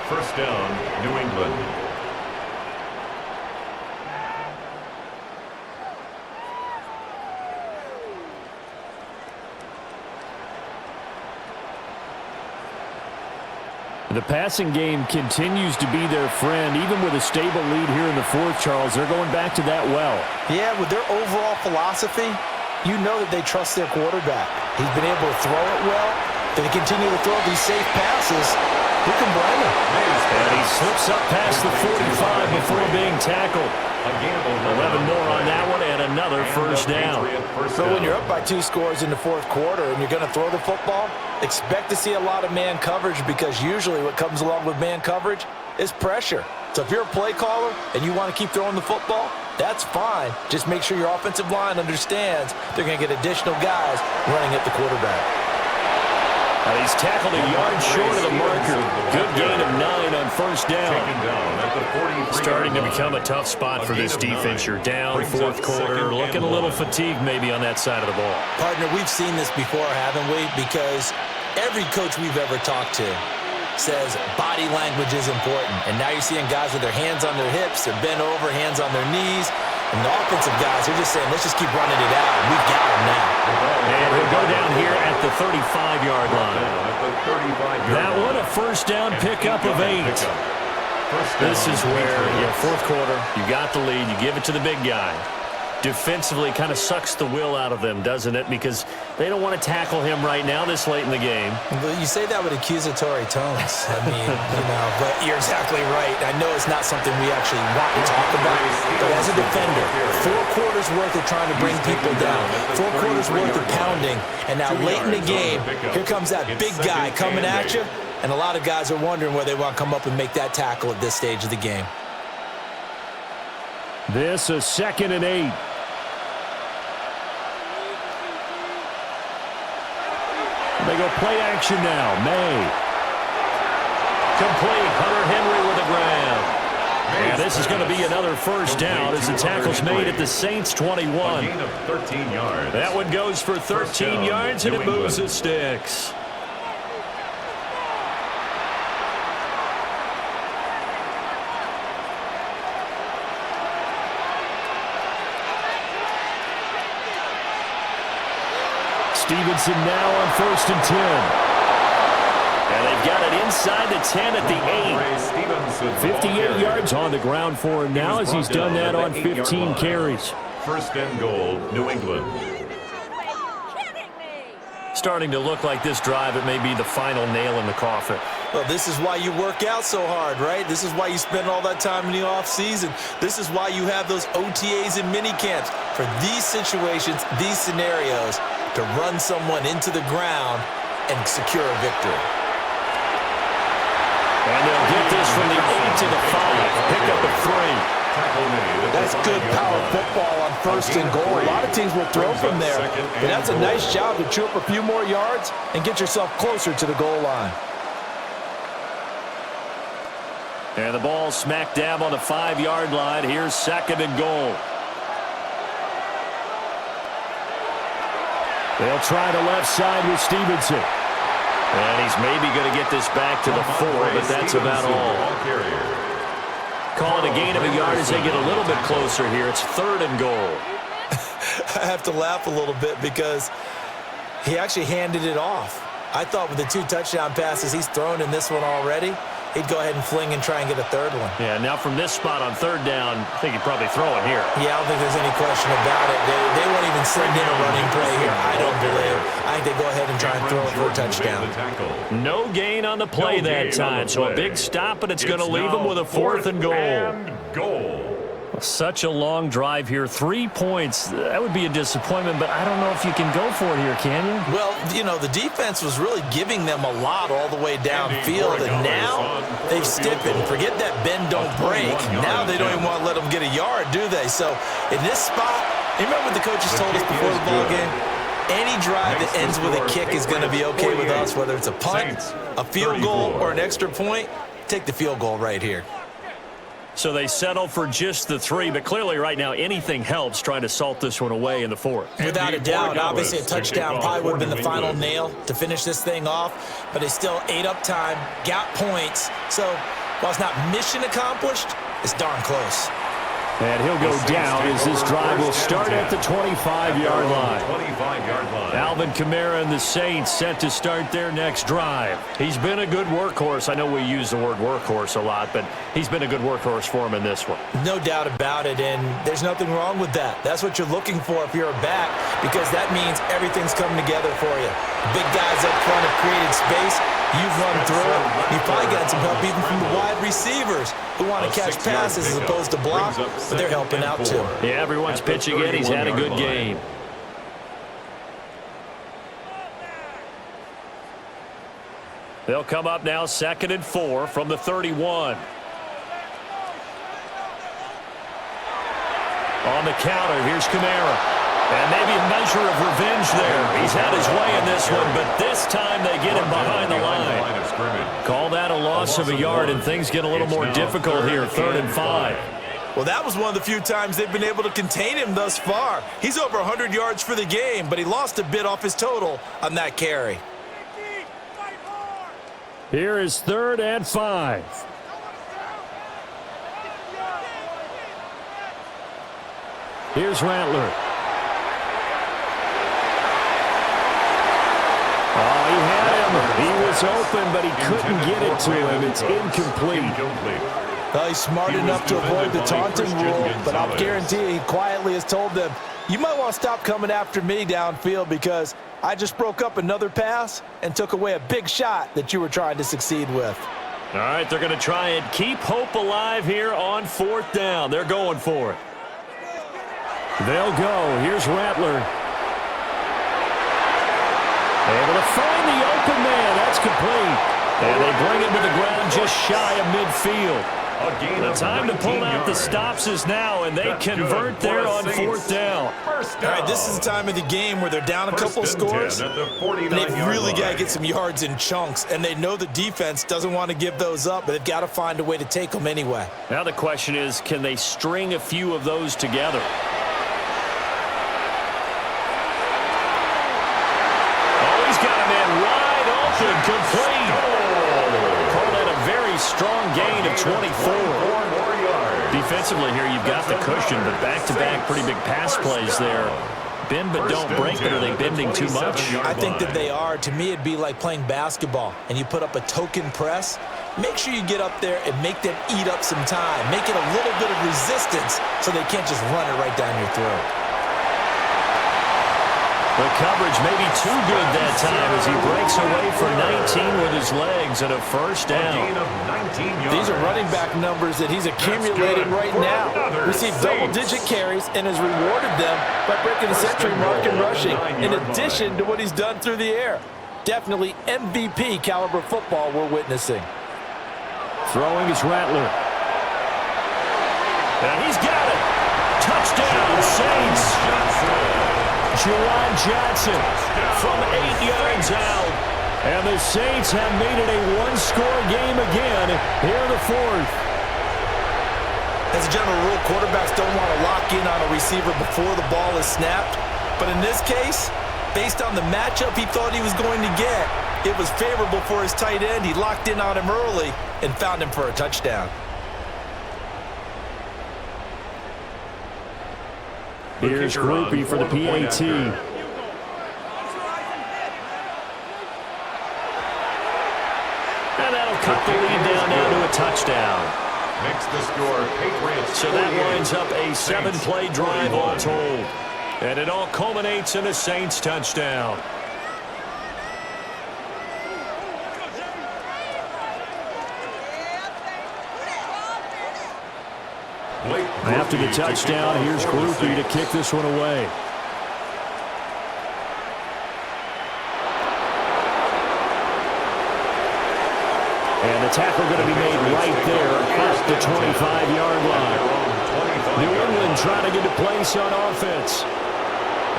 1st down, New England. The passing game continues to be their friend, even with a stable lead here in the 4th, Charles. They're going back to that well. Yeah, with their overall philosophy, you know that they trust their quarterback. He's been able to throw it well. They continue to throw these safe passes. Who can blame him? And he slips up past the 45 before being tackled. 11 more on that one and another 1st down. So when you're up by 2 scores in the 4th quarter and you're going to throw the football, expect to see a lot of man coverage because usually what comes along with man coverage is pressure. So if you're a play caller and you want to keep throwing the football, that's fine. Just make sure your offensive line understands they're going to get additional guys running at the quarterback. And he's tackled a yard short of the marker. Good gain of 9 on 1st down. Starting to become a tough spot for this defense. You're down 4th quarter, looking a little fatigued maybe on that side of the ball. Partner, we've seen this before, haven't we? Because every coach we've ever talked to says body language is important. And now you're seeing guys with their hands on their hips, they're bent over, hands on their knees. And the offensive guys are just saying, let's just keep running it out. We've got them now. And he'll go down here at the 35-yard line. That one a 1st down pickup of 8. This is where, 4th quarter, you got the lead, you give it to the big guy. Defensively kind of sucks the will out of them, doesn't it? Because they don't want to tackle him right now this late in the game. You say that with accusatory tones. I mean, but you're exactly right. I know it's not something we actually want to talk about, but as a defender, 4 quarters worth of trying to bring people down, 4 quarters worth of pounding, and now late in the game, here comes that big guy coming at you, and a lot of guys are wondering where they want to come up and make that tackle at this stage of the game. This is 2nd and 8. They go play action now. May. Complete. Hunter Henry with a grab. And this is going to be another first down as the tackle's made at the Saints' 21. Gain of 13 yards. That one goes for 13 yards, and it moves the sticks. Stevenson now on 1st and 10. And they've got it inside the 10 at the 8. 58 yards on the ground for him now as he's done that on 15 carries. 1st and goal, New England. Starting to look like this drive, it may be the final nail in the coffin. Well, this is why you work out so hard, right? This is why you spend all that time in the offseason. This is why you have those OTAs and mini camps for these situations, these scenarios, to run someone into the ground and secure a victory. And they'll get this from the 8 to the 5. Pick up a 3. That's good power football on 1st and goal. A lot of teams will throw from there, but that's a nice job to chew up a few more yards and get yourself closer to the goal line. And the ball smack dab on the 5-yard line. Here's 2nd and goal. They'll try the left side with Stevenson. And he's maybe going to get this back to the 4, but that's about all. Call it a gain of a yard as they get a little bit closer here. It's 3rd and goal. I have to laugh a little bit because he actually handed it off. I thought with the 2 touchdown passes he's thrown in this one already, he'd go ahead and fling and try and get a 3rd one. Yeah, now from this spot on 3rd down, I think he'd probably throw it here. Yeah, I don't think there's any question about it. They won't even send in a running play here, I don't believe. I think they go ahead and try and throw it for a touchdown. No gain on the play that time, so a big stop, and it's going to leave them with a 4th and goal. Such a long drive here. 3 points. That would be a disappointment, but I don't know if you can go for it here, can you? Well, you know, the defense was really giving them a lot all the way downfield, and now they've stiffened. Forget that bend, don't break. Now they don't even want to let them get a yard, do they? So in this spot, you remember what the coaches told us before the ball game? Any drive that ends with a kick is going to be okay with us, whether it's a punt, a field goal, or an extra point. Take the field goal right here. So they settle for just the 3, but clearly right now anything helps trying to salt this one away in the 4th. Without a doubt, obviously a touchdown probably would have been the final nail to finish this thing off, but they still ate up time, got points. So while it's not mission accomplished, it's darn close. And he'll go down as this drive will start at the 25-yard line. Alvin Kamara and the Saints set to start their next drive. He's been a good workhorse. I know we use the word workhorse a lot, but he's been a good workhorse for him in this one. No doubt about it, and there's nothing wrong with that. That's what you're looking for if you're a back, because that means everything's coming together for you. Big guys up front have created space. You've run through it. You've probably got some help even from the wide receivers who want to catch passes as opposed to block, but they're helping out too. Yeah, everyone's pitching in. He's had a good game. They'll come up now 2nd and 4 from the 31. On the counter, here's Kamara. And maybe a measure of revenge there. He's had his way in this one, but this time they get him behind the line. Call that a loss of a yard, and things get a little more difficult here, 3rd and 5. Well, that was one of the few times they've been able to contain him thus far. He's over 100 yards for the game, but he lost a bit off his total on that carry. Here is 3rd and 5. Here's Rattler. Oh, he had him. He was open, but he couldn't get it to him. It's incomplete. Well, he's smart enough to avoid the taunting rule, but I'll guarantee you he quietly has told them, you might want to stop coming after me downfield because I just broke up another pass and took away a big shot that you were trying to succeed with. All right, they're going to try and keep hope alive here on 4th down. They're going for it. They'll go. Here's Rattler. Able to find the open man. That's complete. And they bring him to the ground just shy of midfield. The time to pull out the stops is now, and they convert there on 4th down. All right, this is the time of the game where they're down a couple scores, and they've really got to get some yards in chunks, and they know the defense doesn't want to give those up, but they've got to find a way to take them anyway. Now the question is, can they string a few of those together? Oh, he's got a man wide open, complete. Call that a very strong gain of 24. Defensively here, you've got the cushion, but back-to-back pretty big pass plays there. Bend but don't break, but are they bending too much? I think that they are. To me, it'd be like playing basketball, and you put up a token press. Make sure you get up there and make them eat up some time. Make it a little bit of resistance so they can't just run it right down your throat. The coverage may be too good that time as he breaks away for 19 with his legs and a 1st down. These are running back numbers that he's accumulated right now. Received double-digit carries and has rewarded them by breaking the century mark in rushing, in addition to what he's done through the air. Definitely MVP caliber football we're witnessing. Throwing is Rattler. And he's got it. Touchdown, Saints. Juwan Johnson from 8 yards out. And the Saints have made it a one-score game again here in the 4th. As a general rule, quarterbacks don't want to lock in on a receiver before the ball is snapped. But in this case, based on the matchup he thought he was going to get, it was favorable for his tight end. He locked in on him early and found him for a touchdown. Here's Groupie for the PAT. And that'll cut the lead down now to a touchdown. Makes the score Patriots. So that winds up a 7-play drive all told. And it all culminates in a Saints touchdown. After the touchdown, here's Groupie to kick this one away. And the tackle going to be made right there at the 25-yard line. New England trying to get a place on offense.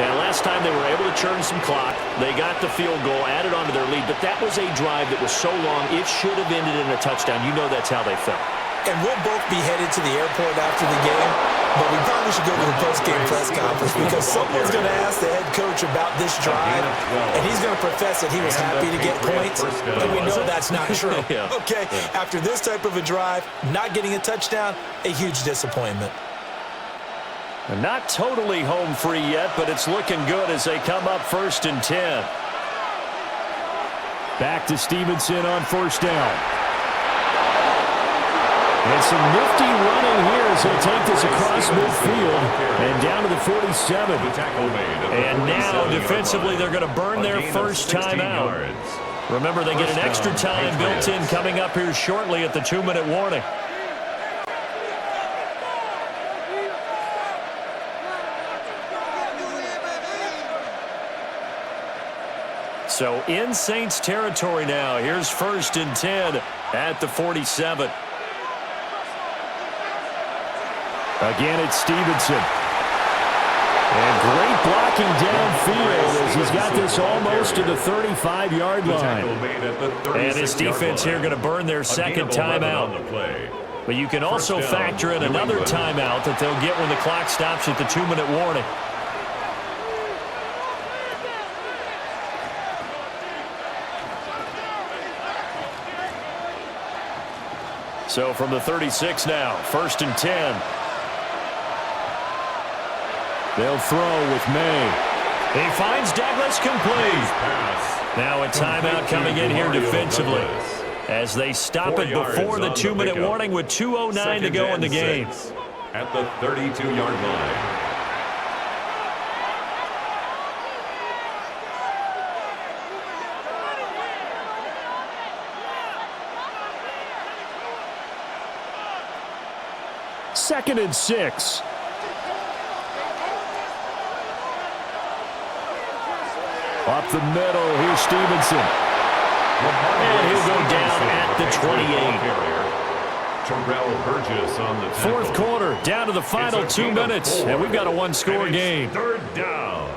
And last time they were able to churn some clock. They got the field goal, added on to their lead. But that was a drive that was so long, it should have ended in a touchdown. You know that's how they felt. And we'll both be headed to the airport after the game, but we probably should go to the post-game press conference because someone's going to ask the head coach about this drive, and he's going to profess that he was happy to get points, and we know that's not true. Okay, after this type of a drive, not getting a touchdown, a huge disappointment. And not totally home free yet, but it's looking good as they come up 1st and 10. Back to Stevenson on 1st down. And some nifty running here as he'll take this across midfield and down to the 47. And now defensively they're going to burn their first timeout. Remember, they get an extra time built in coming up here shortly at the 2-minute warning. So in Saints territory now. Here's 1st and 10 at the 47. Again, it's Stevenson. And great blocking downfield as he's got this almost to the 35-yard line. And his defense here going to burn their second timeout. But you can also factor in another timeout that they'll get when the clock stops at the 2-minute warning. So from the 36 now, 1st and 10. They'll throw with May. He finds Douglas complete. Now a timeout coming in here defensively as they stop it before the 2-minute warning with 2:09 to go in the game. At the 32-yard line. Second and 6. Up the middle, here's Stevenson. And he'll go down at the 28. Burgess on the tackle. Fourth quarter, down to the final 2 minutes, and we've got a one-score game. Third down.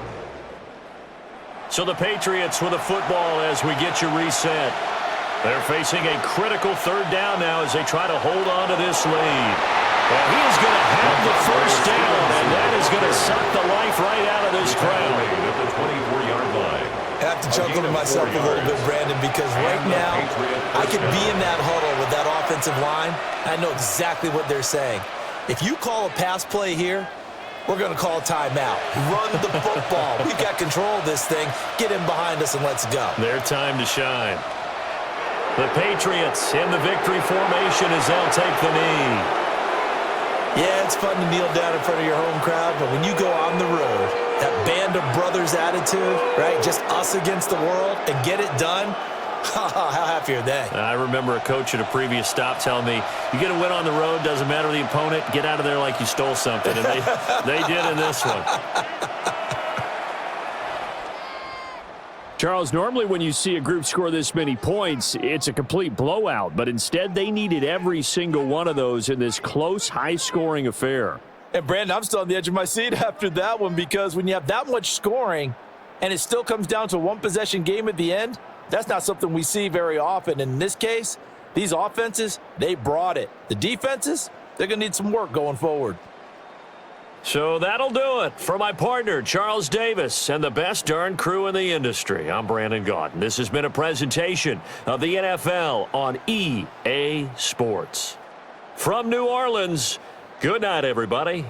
So the Patriots with a football as we get you reset. They're facing a critical third down now as they try to hold on to this lead. And he is going to have the first down, and that is going to suck the life right out of this crowd. At the 24-yard line. I have to chuckle to myself a little bit, Brandon, because right now I could be in that huddle with that offensive line. I know exactly what they're saying. If you call a pass play here, we're going to call a timeout. Run the football. We've got control of this thing. Get in behind us and let's go. Their time to shine. The Patriots in the victory formation as they'll take the knee. Yeah, it's fun to kneel down in front of your home crowd, but when you go on the road, that band of brothers attitude, right, just us against the world, and get it done, how happy are they? I remember a coach at a previous stop telling me, you get a win on the road, doesn't matter the opponent, get out of there like you stole something. And they did in this one. Charles, normally when you see a group score this many points, it's a complete blowout. But instead, they needed every single one of those in this close, high-scoring affair. And, Brandon, I'm still on the edge of my seat after that one because when you have that much scoring and it still comes down to a one-possession game at the end, that's not something we see very often. In this case, these offenses, they brought it. The defenses, they're going to need some work going forward. So that'll do it for my partner, Charles Davis, and the best darn crew in the industry. I'm Brandon Gaudin. This has been a presentation of the NFL on EA Sports. From New Orleans, good night, everybody.